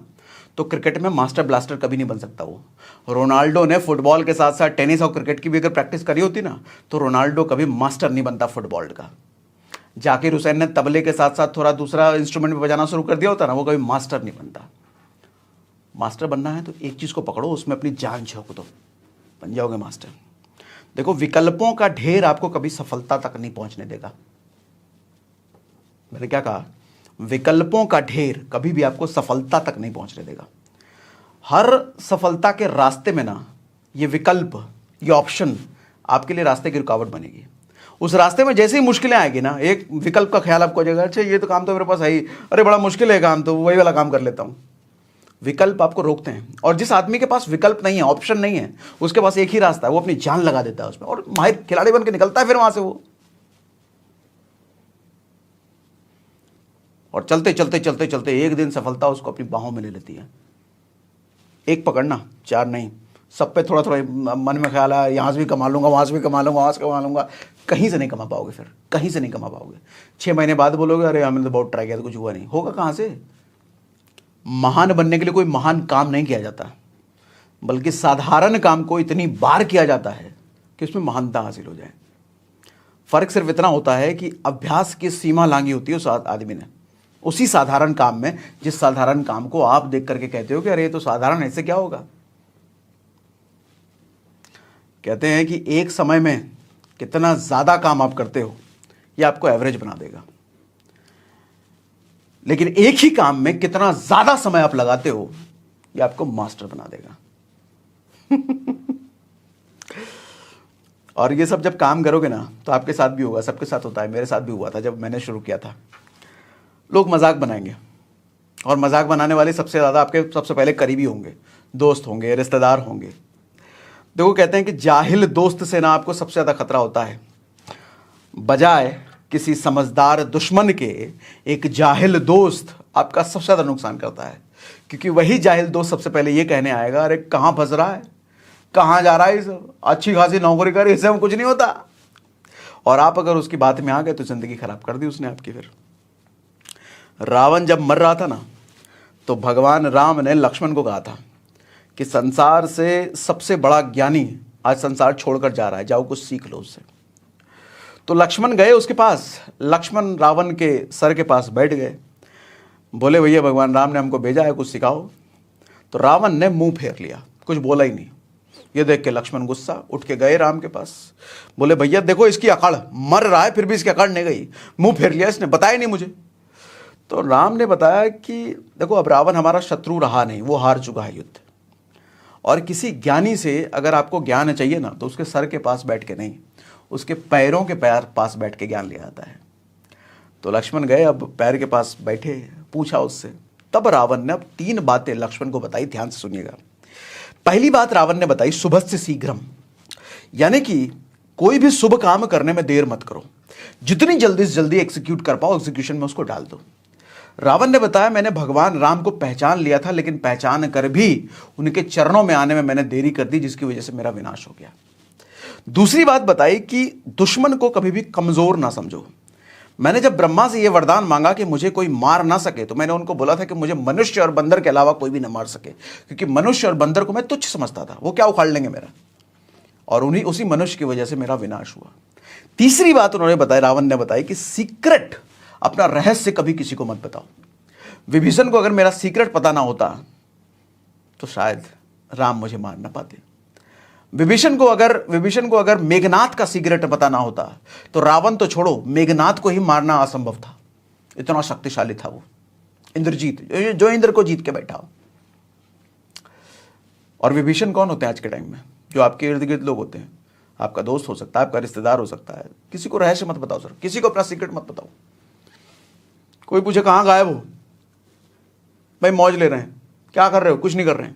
तो क्रिकेट में मास्टर ब्लास्टर कभी नहीं बन सकता वो। रोनाल्डो ने फुटबॉल के साथ साथ टेनिस और क्रिकेट की भी अगर प्रैक्टिस करी होती ना, तो रोनाल्डो कभी मास्टर नहीं बनता फुटबॉल का। जाकिर हुसैन ने तबले के साथ साथ थोड़ा दूसरा इंस्ट्रूमेंट भी बजाना शुरू कर दिया होता ना, वो कभी मास्टर नहीं बनता। मास्टर बनना है तो एक चीज़ को पकड़ो, उसमें अपनी जान झोंक दो, बन जाओगे मास्टर। देखो, विकल्पों का ढेर आपको कभी सफलता तक नहीं पहुंचने देगा। मैंने क्या कहा? विकल्पों का ढेर कभी भी आपको सफलता तक नहीं पहुंचने देगा। हर सफलता के रास्ते में ना ये विकल्प, ये ऑप्शन आपके लिए रास्ते की रुकावट बनेगी। उस रास्ते में जैसे ही मुश्किलें आएगी ना, एक विकल्प का ख्याल आपको आ जाएगा, अच्छा ये तो काम तो मेरे पास है ही, अरे बड़ा मुश्किल है काम, तो वही वाला काम कर लेता हूं। विकल्प आपको रोकते हैं। और जिस आदमी के पास विकल्प नहीं है, ऑप्शन नहीं है, उसके पास एक ही रास्ता है, वो अपनी जान लगा देता है उसमें और माहिर खिलाड़ी बन के निकलता है फिर वहां से वो। और चलते चलते चलते चलते एक दिन सफलता उसको अपनी बाहों में ले लेती है। एक पकड़ना, चार नहीं। सब पे थोड़ा थोड़ा मन में ख्याल है, यहाँ से भी कमा लूंगा, वहां से भी कमा लूंगा, वहां से कमा लूंगा। कहीं से नहीं कमा पाओगे, फिर कहीं से नहीं कमा पाओगे। 6 महीने बाद बोलोगे अरे हमने तो बहुत ट्राई किया था, कुछ हुआ नहीं। होगा कहाँ से? महान बनने के लिए कोई महान काम नहीं किया जाता, बल्कि साधारण काम को इतनी बार किया जाता है कि उसमें महानता हासिल हो जाए। फर्क सिर्फ इतना होता है कि अभ्यास की सीमा लांघी होती है उस आदमी ने, उसी साधारण काम में, जिस साधारण काम को आप देख करके कहते हो कि अरे ये तो साधारण, ऐसे क्या होगा। कहते हैं कि एक समय में कितना ज्यादा काम आप करते हो ये आपको एवरेज बना देगा, लेकिन एक ही काम में कितना ज्यादा समय आप लगाते हो ये आपको मास्टर बना देगा। और ये सब जब काम करोगे ना, तो आपके साथ भी होगा, सबके साथ होता है, मेरे साथ भी हुआ था जब मैंने शुरू किया था। लोग मजाक बनाएंगे, और मजाक बनाने वाले सबसे ज़्यादा आपके सबसे पहले करीबी होंगे, दोस्त होंगे, रिश्तेदार होंगे। देखो, कहते हैं कि जाहिल दोस्त से ना आपको सबसे ज़्यादा खतरा होता है, बजाय किसी समझदार दुश्मन के एक जाहिल दोस्त आपका सबसे ज़्यादा नुकसान करता है। क्योंकि वही जाहिल दोस्त सबसे पहले ये कहने आएगा, अरे कहाँ फंस रहा है, कहाँ जा रहा है, इस अच्छी खासी नौकरी कर, इससे हम कुछ नहीं होता। और आप अगर उसकी बात में आ गए तो ज़िंदगी खराब कर दी उसने आपकी। फिर रावण जब मर रहा था ना, तो भगवान राम ने लक्ष्मण को कहा था कि संसार से सबसे बड़ा ज्ञानी आज संसार छोड़कर जा रहा है, जाओ कुछ सीख लो उससे। तो लक्ष्मण गए उसके पास, लक्ष्मण रावण के सर के पास बैठ गए, बोले भैया भगवान राम ने हमको भेजा है, कुछ सिखाओ। तो रावण ने मुंह फेर लिया, कुछ बोला ही नहीं। ये देख के लक्ष्मण गुस्सा, उठ के गए राम के पास, बोले भैया देखो इसकी अकड़, मर रहा है फिर भी इसकी अकड़ नहीं गई, मुंह फेर लिया इसने, बताया नहीं मुझे। तो राम ने बताया कि देखो अब रावण हमारा शत्रु रहा नहीं, वो हार चुका है युद्ध। और किसी ज्ञानी से अगर आपको ज्ञान चाहिए ना, तो उसके सर के पास बैठ के नहीं, उसके पैरों के पास बैठ के ज्ञान लिया जाता है। तो लक्ष्मण गए, अब पैर के पास बैठे, पूछा उससे। तब रावण ने अब 3 बातें लक्ष्मण को बताई, ध्यान से सुनिएगा। पहली बात रावण ने बताई, शुभस्य शीघ्रम, यानी कि कोई भी शुभ काम करने में देर मत करो, जितनी जल्दी से जल्दी एग्जीक्यूट कर पाओ एग्जीक्यूशन में उसको डाल दो। रावण ने बताया मैंने भगवान राम को पहचान लिया था, लेकिन पहचान कर भी उनके चरणों में आने में मैंने देरी कर दी, जिसकी वजह से मेरा विनाश हो गया। दूसरी बात बताई कि दुश्मन को कभी भी कमजोर ना समझो। मैंने जब ब्रह्मा से यह वरदान मांगा कि मुझे कोई मार ना सके, तो मैंने उनको बोला था कि मुझे मनुष्य और बंदर के अलावा कोई भी ना मार सके, क्योंकि मनुष्य और बंदर को मैं तुच्छ समझता था, वो क्या उखाड़ लेंगे मेरा, और उन्हीं उसी मनुष्य की वजह से मेरा विनाश हुआ। तीसरी बात उन्होंने बताई, रावण ने बताई कि सीक्रेट, अपना रहस्य कभी किसी को मत बताओ। विभीषण को अगर मेरा सीक्रेट पता ना होता तो शायद राम मुझे मार ना पाते। विभीषण को अगर मेघनाथ का सीक्रेट पता ना होता तो रावण तो छोड़ो, मेघनाथ को ही मारना असंभव था, इतना शक्तिशाली था वो इंद्रजीत, जो इंद्र को जीत के बैठा हो। और विभीषण कौन होते हैं आज के टाइम में? जो आपके इर्द गिर्द लोग होते हैं, आपका दोस्त हो सकता है, आपका रिश्तेदार हो सकता है। किसी को रहस्य मत बताओ सर, किसी को अपना सीक्रेट मत बताओ। कोई पूछे कहाँ गायब हो, भाई मौज ले रहे हैं, क्या कर रहे हो, कुछ नहीं कर रहे हैं।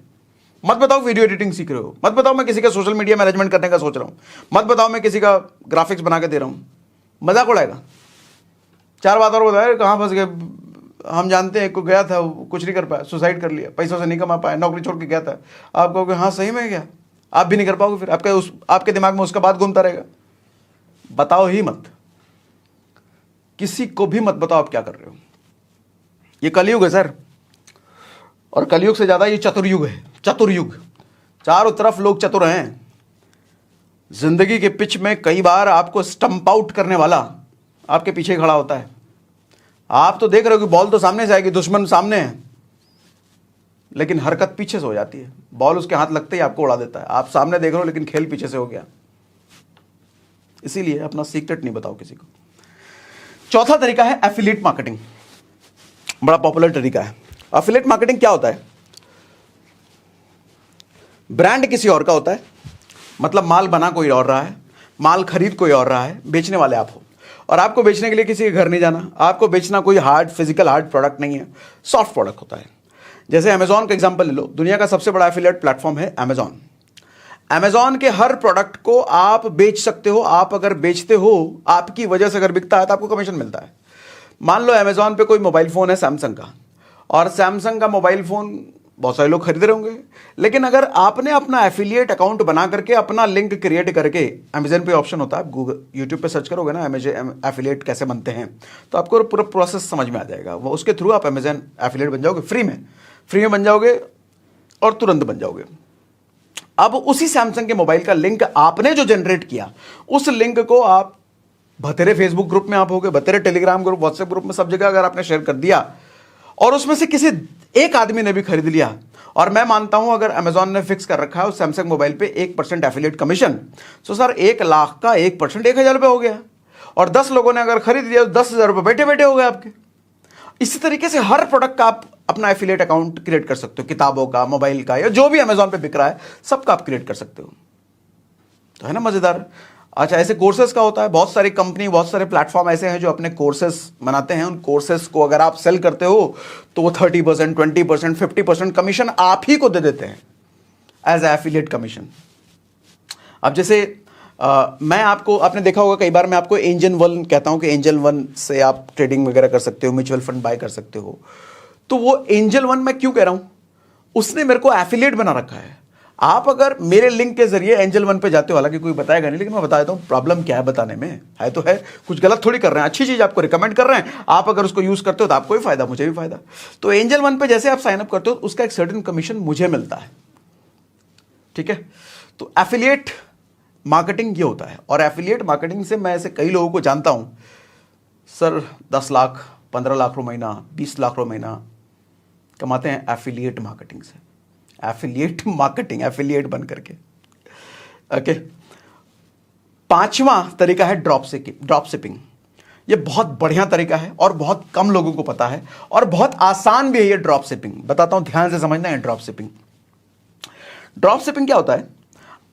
मत बताओ वीडियो एडिटिंग सीख रहे हो, मत बताओ मैं किसी का सोशल मीडिया मैनेजमेंट करने का सोच रहा हूं, मत बताओ मैं किसी का ग्राफिक्स बना के दे रहा हूं, मजाक उड़ाएगा। 4 बात और बताया, कहाँ फंस गए, हम जानते हैं, को गया था कुछ नहीं कर पाया, सुसाइड कर लिया, पैसों से नहीं कमा पाया, नौकरी छोड़ के गया था। आप कहोगे हाँ सही में गया, आप भी नहीं कर पाओगे, फिर आपके दिमाग में उसका बात घूमता रहेगा। बताओ ही मत, किसी को भी मत बताओ आप क्या कर रहे हो। ये कलयुग है सर, और कलयुग से ज्यादा ये चतुर्युग है, चतुर्युग। चारों तरफ लोग चतुर हैं। जिंदगी के पिच में कई बार आपको स्टंप आउट करने वाला आपके पीछे खड़ा होता है। आप तो देख रहे हो कि बॉल तो सामने से आएगी, दुश्मन सामने है, लेकिन हरकत पीछे से हो जाती है। बॉल उसके हाथ लगते ही आपको उड़ा देता है। आप सामने देख रहे हो लेकिन खेल पीछे से हो गया। इसीलिए अपना सीक्रेट नहीं बताओ किसी को। चौथा तरीका है एफिलिएट मार्केटिंग। बड़ा पॉपुलर तरीका है। एफिलिएट मार्केटिंग क्या होता है? ब्रांड किसी और का होता है, मतलब माल बना कोई और रहा है, माल खरीद कोई और रहा है, बेचने वाले आप हो, और आपको बेचने के लिए किसी के घर नहीं जाना। आपको बेचना कोई फिजिकल हार्ड प्रोडक्ट नहीं है, सॉफ्ट प्रोडक्ट होता है। जैसे अमेजॉन का एग्जांपल ले लो। दुनिया का सबसे बड़ा एफिलिएट प्लेटफॉर्म है अमेजॉन। अमेजॉन के हर प्रोडक्ट को आप बेच सकते हो। आप अगर बेचते हो, आपकी वजह से अगर बिकता है तो आपको कमीशन मिलता है। मान लो अमेजॉन पे कोई मोबाइल फोन है सैमसंग का, और सैमसंग का मोबाइल फोन बहुत सारे लोग खरीद रहे होंगे, लेकिन अगर आपने अपना एफिलिएट अकाउंट बना करके अपना लिंक क्रिएट करके, अमेजन पे ऑप्शन होता है, गूगल यूट्यूब पे सर्च करोगे ना एफिलिएट कैसे बनते हैं, तो आपको पूरा प्रोसेस समझ में आ जाएगा। वो उसके थ्रू आप अमेजन एफिलिएट बन जाओगे, फ्री में बन जाओगे और तुरंत बन जाओगे। अब उसी सैमसंग के मोबाइल का लिंक आपने जो जनरेट किया, उस लिंक को आप बतेरे फेसबुक ग्रुप में आप होगे, बतेरे टेलीग्राम ग्रुप, व्हाट्सएप ग्रुप में, सब जगह अगर आपने शेयर कर दिया और उसमें से किसी एक आदमी ने भी खरीद लिया, और मैं मानता हूं अगर अमेजॉन ने फिक्स कर रखा है उस सैमसंग मोबाइल पे 1% एफिलिएट कमीशन, तो सर 1 लाख का 1% 1,000 रुपये हो गया, और 10 लोगों ने अगर खरीद लिया तो 10,000 रुपये बैठे बैठे हो गए आपके। इसी तरीके से हर प्रोडक्ट का आप अपना एफिलिएट अकाउंट क्रिएट कर सकते हो, किताबों का, मोबाइल का, या जो भी अमेजॉन पे बिक रहा है सबका आप क्रिएट कर सकते हो। तो है ना मजेदार। अच्छा, ऐसे कोर्सेज का होता है। बहुत सारी कंपनी, बहुत सारे प्लेटफॉर्म ऐसे हैं जो अपने कोर्सेज बनाते हैं। उन कोर्सेज को अगर आप सेल करते हो तो वो 30%, 20%, 50% कमीशन आप ही को दे देते हैं एज एफिलिएट कमीशन। अब जैसे मैं आपको, आपने देखा होगा कई बार मैं आपको एंजल 1 कहता हूं कि एंजल 1 से आप ट्रेडिंग वगैरह कर सकते हो, म्यूचुअल फंड बाय कर सकते हो। तो वो एंजल 1 मैं क्यों कह रहा हूं, उसने मेरे को एफिलिएट बना रखा है। आप अगर मेरे लिंक के जरिए एंजल 1 पे जाते हो, हालांकि कोई बताएगा नहीं, लेकिन मैं बता देता हूं प्रॉब्लम क्या है बताने में, है तो है, कुछ गलत थोड़ी कर रहे हैं, अच्छी चीज आपको रिकमेंड कर रहे हैं। आप अगर उसको यूज करते हो तो आपको भी फायदा, मुझे भी फायदा। तो एंजल 1 पे जैसे आप साइन अप करते हो उसका एक सर्टेन कमीशन मुझे मिलता है, ठीक है। तो एफिलिएट मार्केटिंग ये होता है। और एफिलिएट मार्केटिंग से मैं ऐसे कई लोगों को जानता हूं, सर 10 लाख, 15 लाख रुपये महीना, 20 लाख रुपये महीना कमाते हैं एफिलिएट मार्केटिंग से। एफिलिएट मार्केटिंग, एफिलिएट बन करके। ओके, 5वां तरीका है ड्रॉप शिपिंग। ये बहुत बढ़िया तरीका है और बहुत कम लोगों को पता है, और बहुत आसान भी है ये ड्रॉप शिपिंग। बताता हूं, ध्यान से समझना है ड्रॉप शिपिंग। ड्रॉप शिपिंग क्या होता है?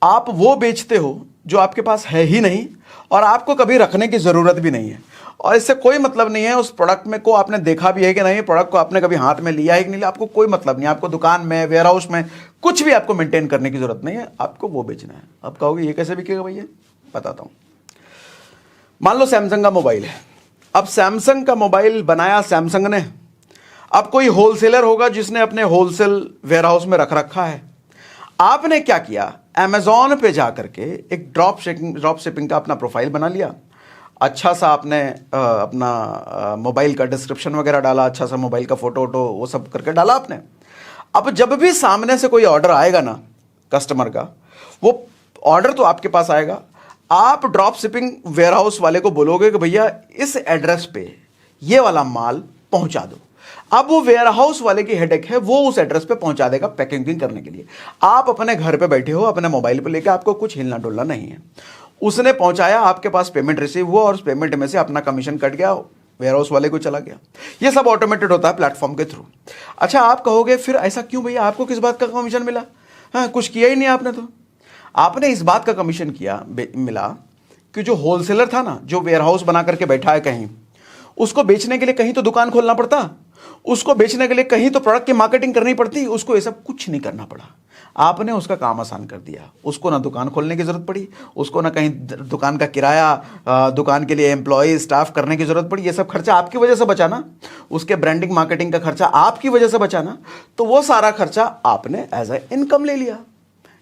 आप वो बेचते हो जो आपके पास है ही नहीं, और आपको कभी रखने की जरूरत भी नहीं है, और इससे कोई मतलब नहीं है उस प्रोडक्ट में को आपने देखा भी है कि नहीं, प्रोडक्ट को आपने कभी हाथ में लिया है कि नहीं लिया, आपको कोई मतलब नहीं है। आपको दुकान में, वेयर हाउस में कुछ भी आपको मेंटेन करने की जरूरत नहीं है, आपको वो बेचना है। आप कहोगे ये कैसे बिकेगा भैया? बताता हूं। मान लो सैमसंग का मोबाइल है। अब सैमसंग का मोबाइल बनाया सैमसंग ने, अब कोई होलसेलर होगा जिसने अपने होलसेल वेयर हाउस में रख रखा है। आपने क्या किया, अमेजॉन पे जाकर के एक ड्रॉप शिपिंग का अपना प्रोफाइल बना लिया, अच्छा सा आपने अपना मोबाइल का डिस्क्रिप्शन वगैरह डाला, अच्छा सा मोबाइल का फोटो वोटो वो सब करके डाला आपने। अब जब भी सामने से कोई ऑर्डर आएगा ना कस्टमर का, वो ऑर्डर तो आपके पास आएगा, आप ड्रॉप शिपिंग वेयर हाउस वाले को बोलोगे कि भैया इस एड्रेस पे ये वाला माल पहुंचा दो। अब वो वेयर हाउस वाले की हेडेक है, वो उस एड्रेस पे पहुंचा देगा पैकिंग करने के लिए। आप अपने घर पे बैठे हो, अपने मोबाइल पे लेके, आपको कुछ हिलना डुलना नहीं है। उसने पहुंचाया, आपके पास पेमेंट रिसीव हुआ, और उस पेमेंट में से अपना कमीशन कट गया, वेयर हाउस वाले को चला गया। ये सब ऑटोमेटेड होता है प्लेटफॉर्म के थ्रू। अच्छा, आप कहोगे फिर ऐसा क्यों भैया, आपको किस बात का कमीशन मिला? हाँ, कुछ किया ही नहीं आपने। तो आपने इस बात का कमीशन मिला कि जो होलसेलर था ना, जो वेयर हाउस बना करके बैठा है कहीं, उसको बेचने के लिए कहीं तो दुकान खोलना पड़ता, उसको बेचने के लिए कहीं तो प्रोडक्ट की मार्केटिंग करनी पड़ती, उसको ये सब कुछ नहीं करना पड़ा। आपने उसका काम आसान कर दिया। उसको ना दुकान खोलने की जरूरत पड़ी, उसको ना कहीं दुकान का किराया, दुकान के लिए एम्प्लॉय स्टाफ करने की जरूरत पड़ी। ये सब खर्चा आपकी वजह से बचाना, उसके ब्रांडिंग मार्केटिंग का खर्चा आपकी वजह से बचाना, तो वो सारा खर्चा आपने एज ए इनकम ले लिया।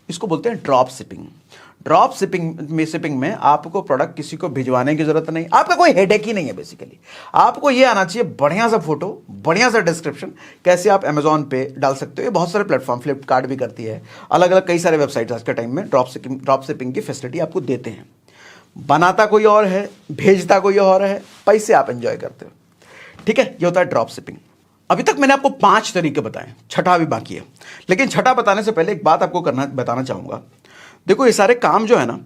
इसको बोलते हैं ड्रॉप शिपिंग। ड्रॉप शिपिंग में आपको प्रोडक्ट किसी को भिजवाने की जरूरत नहीं, आपका कोई हेडेक ही नहीं है। बेसिकली आपको ये आना चाहिए बढ़िया सा फोटो, बढ़िया सा डिस्क्रिप्शन, कैसे आप अमेजॉन पे डाल सकते हो। ये बहुत सारे प्लेटफॉर्म, फ्लिपकार्ट भी करती है, अलग अलग कई सारे वेबसाइट आज के टाइम में ड्रॉप शिपिंग की फैसिलिटी आपको देते हैं। बनाता कोई और है, भेजता कोई और है, पैसे आप एंजॉय करते हो। ठीक है, ये होता है ड्रॉप शिपिंग। अभी तक मैंने आपको 5 तरीके बताए, छठा भी बाकी है। लेकिन छठा बताने से पहले एक बात आपको बताना चाहूंगा। देखो ये सारे काम जो है ना,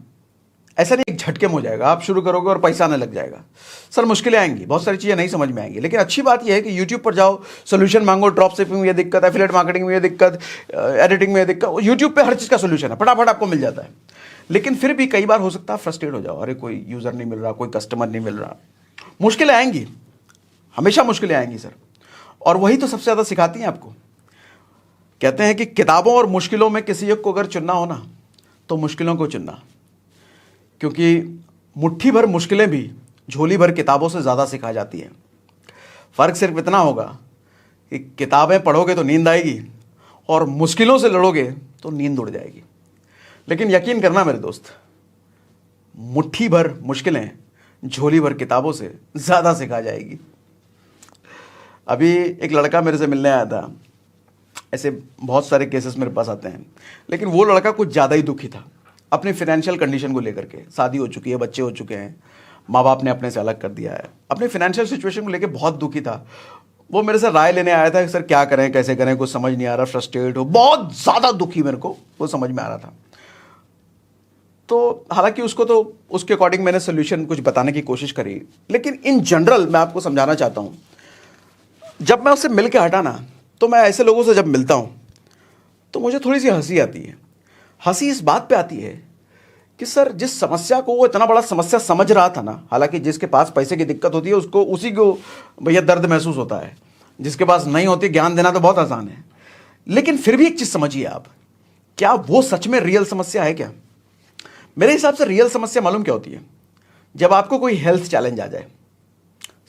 ऐसा नहीं एक झटके में हो जाएगा, आप शुरू करोगे और पैसा आने लग जाएगा। सर मुश्किलें आएंगी, बहुत सारी चीज़ें नहीं समझ में आएंगी, लेकिन अच्छी बात यह है कि यूट्यूब पर जाओ, सोल्यूशन मांगो, ड्रॉप शिपिंग में ये दिक्कत है, एफिलिएट मार्केटिंग में ये दिक्कत, एडिटिंग में ये दिक्कत, यूट्यूब पे हर चीज़ का सोल्यूशन है, फटाफट आपको मिल जाता है। लेकिन फिर भी कई बार हो सकता है फ्रस्ट्रेट हो जाओ, अरे कोई यूज़र नहीं मिल रहा, कोई कस्टमर नहीं मिल रहा। मुश्किलें आएंगी, हमेशा मुश्किलें आएंगी सर, और वही तो सबसे ज़्यादा सिखाती हैं आपको। कहते हैं कि किताबों और मुश्किलों में किसी एक को अगर चुनना हो ना, तो मुश्किलों को चुनना, क्योंकि मुट्ठी भर मुश्किलें भी झोली भर किताबों से ज़्यादा सिखा जाती हैं। फ़र्क सिर्फ इतना होगा कि किताबें पढ़ोगे तो नींद आएगी, और मुश्किलों से लड़ोगे तो नींद उड़ जाएगी। लेकिन यकीन करना मेरे दोस्त, मुट्ठी भर मुश्किलें झोली भर किताबों से ज़्यादा सिखा जाएगी। अभी एक लड़का मेरे से मिलने आया था, ऐसे बहुत सारे केसेस मेरे पास आते हैं, लेकिन वो लड़का कुछ ज़्यादा ही दुखी था अपनी फाइनेंशियल कंडीशन को लेकर के। शादी हो चुकी है, बच्चे हो चुके हैं, माँ बाप ने अपने से अलग कर दिया है, अपनी फाइनेंशियल सिचुएशन को लेकर बहुत दुखी था। वो मेरे से राय लेने आया था कि सर क्या करें, कैसे करें, कुछ समझ नहीं आ रहा, फ्रस्ट्रेट हो, बहुत ज़्यादा दुखी मेरे को वो समझ में आ रहा था। तो हालांकि उसको तो उसके अकॉर्डिंग मैंने सोल्यूशन कुछ बताने की कोशिश करी, लेकिन इन जनरल मैं आपको समझाना चाहता हूँ, जब मैं उससे मिल के हटा ना, तो मैं ऐसे लोगों से जब मिलता हूँ तो मुझे थोड़ी सी हंसी आती है। हंसी इस बात पे आती है कि सर जिस समस्या को वो इतना बड़ा समस्या समझ रहा था ना, हालांकि जिसके पास पैसे की दिक्कत होती है उसको उसी को भैया दर्द महसूस होता है, जिसके पास नहीं होती ज्ञान देना तो बहुत आसान है। लेकिन फिर भी एक चीज़ समझिए आप, क्या वो सच में रियल समस्या है क्या? मेरे हिसाब से रियल समस्या मालूम क्या होती है? जब आपको कोई हेल्थ चैलेंज आ जाए,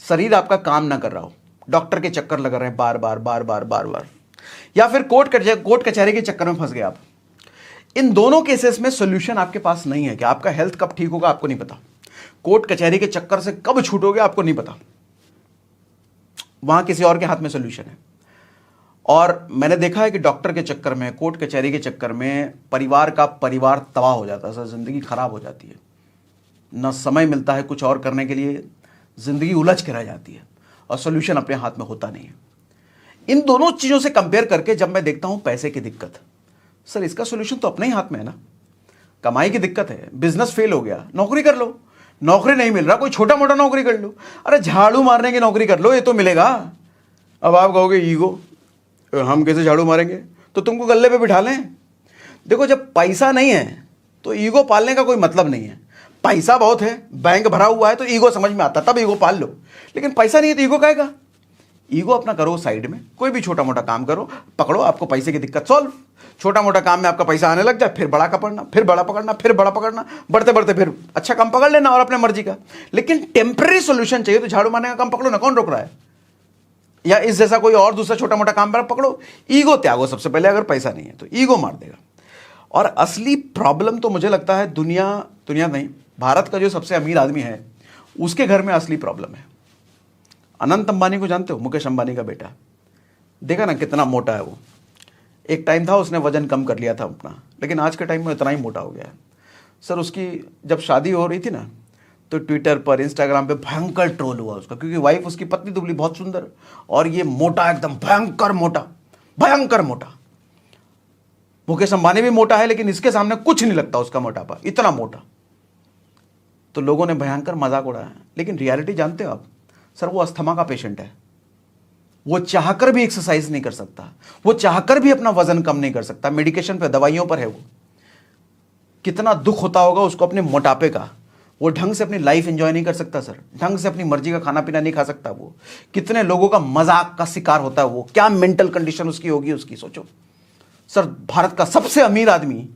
शरीर आपका काम ना कर रहा हो, डॉक्टर के चक्कर लगा रहे हैं बार बार बार बार बार बार, या फिर कोर्ट कचहरी के चक्कर में फंस गए आप। इन दोनों केसेस में सोल्यूशन आपके पास नहीं है कि आपका हेल्थ कब ठीक होगा आपको नहीं पता, कोर्ट कचहरी के चक्कर से कब छूटोगे आपको नहीं पता, वहां किसी और के हाथ में सोल्यूशन है। और मैंने देखा है कि डॉक्टर के चक्कर में, कोर्ट कचहरी के चक्कर में परिवार का परिवार तबाह हो जाता है सर, जिंदगी खराब हो जाती है, ना समय मिलता है कुछ और करने के लिए, जिंदगी उलझ के रह जाती है और सोल्यूशन अपने हाथ में होता नहीं है। इन दोनों चीज़ों से कंपेयर करके जब मैं देखता हूं पैसे की दिक्कत, सर इसका सोल्यूशन तो अपने ही हाथ में है ना। कमाई की दिक्कत है, बिजनेस फेल हो गया, नौकरी कर लो, नौकरी नहीं मिल रहा, कोई छोटा मोटा नौकरी कर लो, अरे झाड़ू मारने की नौकरी कर लो, ये तो मिलेगा। अब आप कहोगे ईगो, हम कैसे झाड़ू मारेंगे, तो तुमको गल्ले पे बिठा लें। देखो जब पैसा नहीं है तो ईगो पालने का कोई मतलब नहीं है। पैसा बहुत है, बैंक भरा हुआ है तो ईगो समझ में आता, तब ईगो पाल लो, लेकिन पैसा नहीं है तो ईगो काहेगा? ईगो अपना करो साइड में, कोई भी छोटा मोटा काम करो, पकड़ो आपको पैसे की दिक्कत सॉल्व। छोटा मोटा काम में आपका पैसा आने लग जाए, फिर बड़ा का पकड़ना, फिर बड़ा पकड़ना, फिर बड़ा पकड़ना, बढ़ते बढ़ते फिर अच्छा काम पकड़ लेना और अपने मर्जी का। लेकिन टेम्पररी सोल्यूशन चाहिए तो झाड़ू मारने का काम पकड़ो ना, कौन रोक रहा है? या इस जैसा कोई और दूसरा छोटा मोटा काम पकड़ो। ईगो त्यागो सबसे पहले, अगर पैसा नहीं है तो ईगो मार देगा। और असली प्रॉब्लम तो मुझे लगता है दुनिया नहीं, भारत का जो सबसे अमीर आदमी है उसके घर में असली प्रॉब्लम है। अनंत अंबानी को जानते हो? मुकेश अंबानी का बेटा, देखा ना कितना मोटा है वो। एक टाइम था उसने वजन कम कर लिया था अपना, लेकिन आज के टाइम में इतना ही मोटा हो गया है सर। उसकी जब शादी हो रही थी ना, तो ट्विटर पर, इंस्टाग्राम पे भयंकर ट्रोल हुआ उसका, क्योंकि वाइफ उसकी पतली दुबली बहुत सुंदर, और ये मोटा एकदम भयंकर मोटा, भयंकर मोटा। मुकेश अंबानी भी मोटा है, लेकिन इसके सामने कुछ नहीं लगता उसका मोटापा, इतना मोटा। तो लोगों ने भयंकर मजाक उड़ाया, लेकिन रियलिटी जानते हो आप सर, वो अस्थमा का पेशेंट है। वो चाहकर भी एक्सरसाइज नहीं कर सकता, वो चाहकर भी अपना वजन कम नहीं कर सकता, मेडिकेशन पे, दवाइयों पर है वो। कितना दुख होता होगा उसको अपने मोटापे का। वो ढंग से अपनी लाइफ एंजॉय नहीं कर सकता सर, ढंग से अपनी मर्जी का खाना पीना नहीं खा सकता वो। कितने लोगों का मजाक का शिकार होता है वो, क्या मेंटल कंडीशन उसकी होगी उसकी, सोचो सर। भारत का सबसे अमीर आदमी,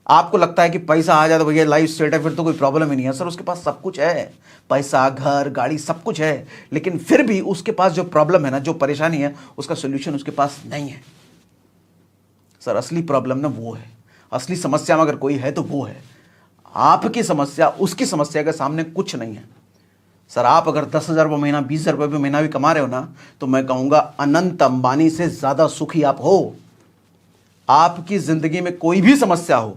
आपको लगता है कि पैसा आ जाए तो भैया लाइफ सेट है, फिर तो कोई प्रॉब्लम ही नहीं है सर। उसके पास सब कुछ है, पैसा, घर, गाड़ी, सब कुछ है, लेकिन फिर भी उसके पास जो प्रॉब्लम है ना, जो परेशानी है, उसका सोल्यूशन उसके पास नहीं है सर। असली प्रॉब्लम ना वो है, असली समस्या में अगर कोई है तो वो है। आपकी समस्या उसकी समस्या के सामने कुछ नहीं है। सर आप अगर 10,000 रुपये महीना 20,000 रुपये महीना भी कमा रहे हो ना, तो मैं कहूँगा अनंत अंबानी से ज़्यादा सुखी आप हो। आपकी ज़िंदगी में कोई भी समस्या हो,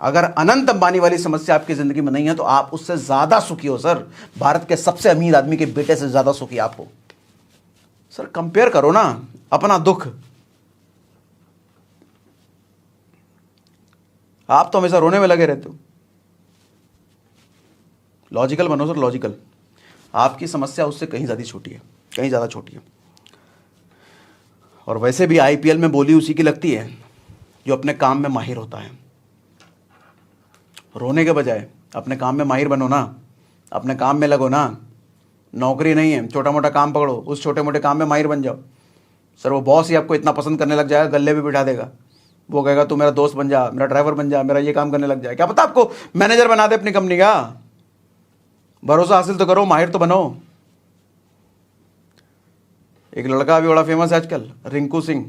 अगर अनंत अंबानी वाली समस्या आपकी ज़िंदगी में नहीं है तो आप उससे ज़्यादा सुखी हो। सर भारत के सबसे अमीर आदमी के बेटे से ज़्यादा सुखी आप हो। सर कंपेयर करो ना अपना दुख। आप तो हमेशा रोने में लगे रहते हो। लॉजिकल बनो सर, लॉजिकल। आपकी समस्या उससे कहीं ज़्यादा छोटी है, कहीं ज़्यादा छोटी है। और वैसे भी आईपीएल में बोली उसी की लगती है जो अपने काम में माहिर होता है। रोने के बजाय अपने काम में माहिर बनो ना, अपने काम में लगो ना। नौकरी नहीं है, छोटा मोटा काम पकड़ो, उस छोटे मोटे काम में माहिर बन जाओ। सर वो बॉस ही आपको इतना पसंद करने लग जाएगा, गले भी बिठा देगा। वो कहेगा तू मेरा दोस्त बन जा, मेरा ड्राइवर बन जा, मेरा ये काम करने लग जाए। क्या पता आपको मैनेजर बना दे अपनी कंपनी का। भरोसा हासिल तो करो, माहिर तो बनो। एक लड़का अभी बड़ा फेमस है आजकल, रिंकू सिंह।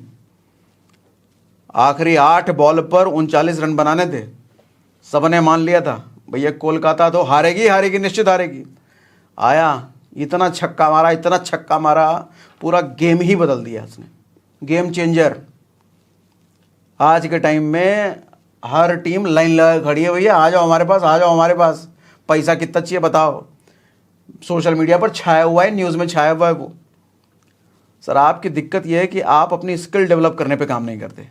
आखिरी 8 बॉल पर 39 रन बनाने थे। सबने मान लिया था भैया कोलकाता तो हारेगी हारेगी, निश्चित हारेगी। आया, इतना छक्का मारा, इतना छक्का मारा, पूरा गेम ही बदल दिया उसने। Game changer. आज के टाइम में हर टीम लाइन लगा खड़ी है, भैया आ जाओ हमारे पास, आ जाओ हमारे पास। पैसा कितना चाहिए बताओ। सोशल मीडिया पर छाया हुआ है, न्यूज़ में छाया हुआ है वो। सर आपकी दिक्कत यह है कि आप अपनी स्किल डेवलप करने पे काम नहीं करते,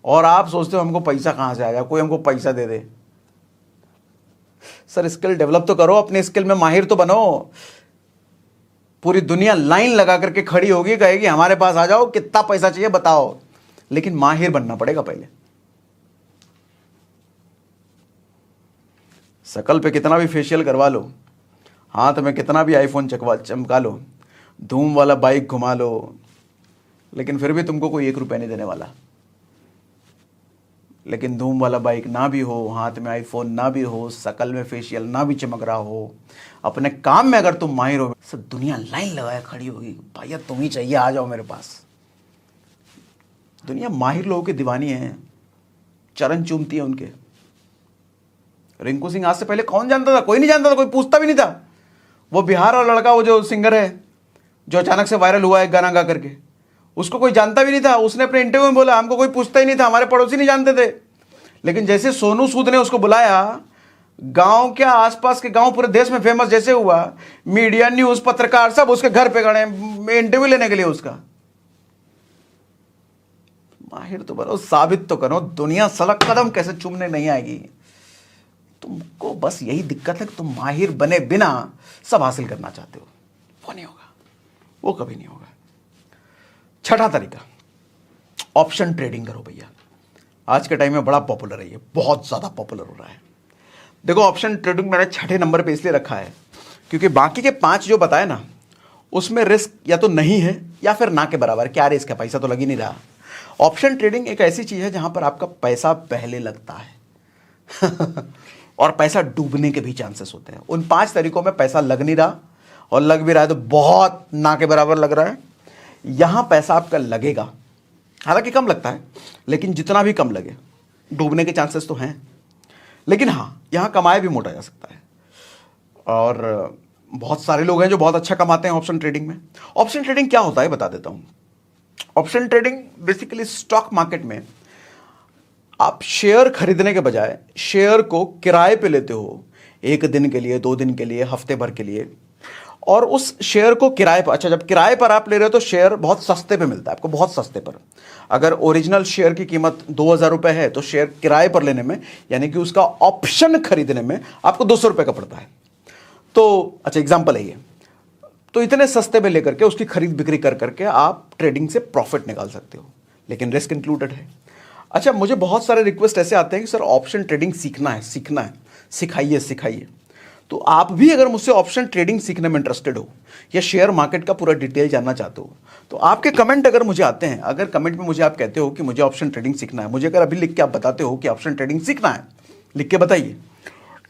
और आप सोचते हो हमको पैसा कहाँ से आएगा, कोई हमको पैसा दे दे। सर स्किल डेवलप तो करो, अपने स्किल में माहिर तो बनो। पूरी दुनिया लाइन लगा करके खड़ी होगी, कहेगी हमारे पास आ जाओ, कितना पैसा चाहिए बताओ। लेकिन माहिर बनना पड़ेगा पहले। शकल पे कितना भी फेशियल करवा लो, हाथ में कितना भी आईफोन चमका लो, धूम वाला बाइक घुमा लो, लेकिन फिर भी तुमको कोई 1 रुपया नहीं देने वाला। लेकिन धूम वाला बाइक ना भी हो, हाथ में आईफोन ना भी हो, शकल में फेशियल ना भी चमक रहा हो, अपने काम में अगर तुम माहिर हो, सब दुनिया लाइन लगाए खड़ी होगी, भैया तुम ही चाहिए, आ जाओ मेरे पास। दुनिया माहिर लोगों की दीवानी है, चरण चूमती है उनके। रिंकू सिंह आज से पहले कौन जानता था? कोई नहीं जानता था, कोई पूछता भी नहीं था। वो बिहार वाला लड़का, वो जो सिंगर है जो अचानक से वायरल हुआ है गाना गा करके, उसको कोई जानता भी नहीं था। उसने अपने इंटरव्यू में बोला हमको कोई पूछता ही नहीं था, हमारे पड़ोसी नहीं जानते थे। लेकिन जैसे सोनू सूद ने उसको बुलाया, गांव के आसपास के गांव पूरे देश में फेमस जैसे हुआ, मीडिया, न्यूज, पत्रकार सब उसके घर पे गए इंटरव्यू लेने के लिए उसका। माहिर तो बनो, साबित तो करो। दुनिया सड़क कदम कैसे चूमने नहीं आएगी। तुमको बस यही दिक्कत है कि तुम माहिर बने बिना सब हासिल करना चाहते हो। वो नहीं होगा, वो कभी नहीं होगा। छठा तरीका, ऑप्शन ट्रेडिंग करो भैया। आज के टाइम में बड़ा पॉपुलर है ये, बहुत ज़्यादा पॉपुलर हो रहा है। देखो ऑप्शन ट्रेडिंग मैंने छठे नंबर पे इसलिए रखा है क्योंकि बाकी के 5 जो बताए ना, उसमें रिस्क या तो नहीं है या फिर ना के बराबर। क्या रिस्क है, पैसा तो लग ही नहीं रहा। ऑप्शन ट्रेडिंग एक ऐसी चीज़ है जहां पर आपका पैसा पहले लगता है और पैसा डूबने के भी चांसेस होते हैं। उन 5 तरीकों में पैसा लग नहीं रहा, और लग भी रहा है तो बहुत ना के बराबर लग रहा है। यहां पैसा आपका लगेगा, हालांकि कम लगता है, लेकिन जितना भी कम लगे डूबने के चांसेस तो हैं। लेकिन हाँ, यहां कमाया भी मोटा जा सकता है, और बहुत सारे लोग हैं जो बहुत अच्छा कमाते हैं ऑप्शन ट्रेडिंग में। ऑप्शन ट्रेडिंग क्या होता है बता देता हूं। Option trading basically stock market में आप शेयर खरीदने के बजाय शेयर को किराए पे लेते हो, 1 दिन के लिए, 2 दिन के लिए, हफ्ते भर के लिए, और उस शेयर को किराए पर, अच्छा जब किराए पर आप ले रहे हो तो शेयर बहुत सस्ते पे मिलता है आपको, बहुत सस्ते पर। अगर ओरिजिनल शेयर की कीमत 2,000 रुपये है तो शेयर किराए पर लेने में, यानी कि उसका ऑप्शन खरीदने में आपको 200 रुपये का पड़ता है। तो अच्छा एग्जाम्पल है ये। तो इतने सस्ते में लेकर के उसकी खरीद बिक्री कर करके आप ट्रेडिंग से प्रॉफिट निकाल सकते हो, लेकिन रिस्क इंक्लूडेड है। अच्छा, मुझे बहुत सारे रिक्वेस्ट ऐसे आते हैं कि सर ऑप्शन ट्रेडिंग सीखना है, सिखाइए सिखाइए। तो आप भी अगर मुझसे ऑप्शन ट्रेडिंग सीखने में इंटरेस्टेड हो या शेयर मार्केट का पूरा डिटेल जानना चाहते हो, तो आपके कमेंट अगर मुझे आते हैं, अगर कमेंट में मुझे आप कहते हो कि मुझे ऑप्शन ट्रेडिंग सीखना है, मुझे अगर अभी लिख के आप बताते हो कि ऑप्शन ट्रेडिंग सीखना है, लिख के बताइए,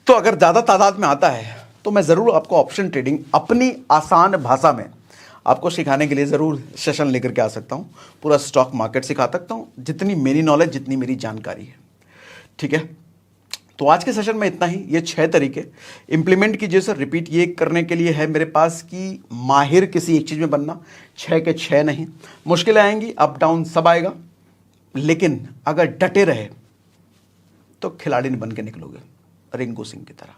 तो अगर ज़्यादा तादाद में आता है तो मैं ज़रूर आपको ऑप्शन ट्रेडिंग अपनी आसान भाषा में आपको सिखाने के लिए ज़रूर सेशन लेकर के आ सकता हूँ। पूरा स्टॉक मार्केट सिखा सकता हूँ, जितनी मेरी नॉलेज, जितनी मेरी जानकारी है। ठीक है, तो आज के सेशन में इतना ही। ये 6 तरीके इंप्लीमेंट कीजिए सर। रिपीट ये करने के लिए है मेरे पास कि माहिर किसी एक चीज़ में बनना, 6 के 6 नहीं। मुश्किलें आएंगी, अप डाउन सब आएगा, लेकिन अगर डटे रहे तो खिलाड़ी बन के निकलोगे, रिंकू सिंह की तरह।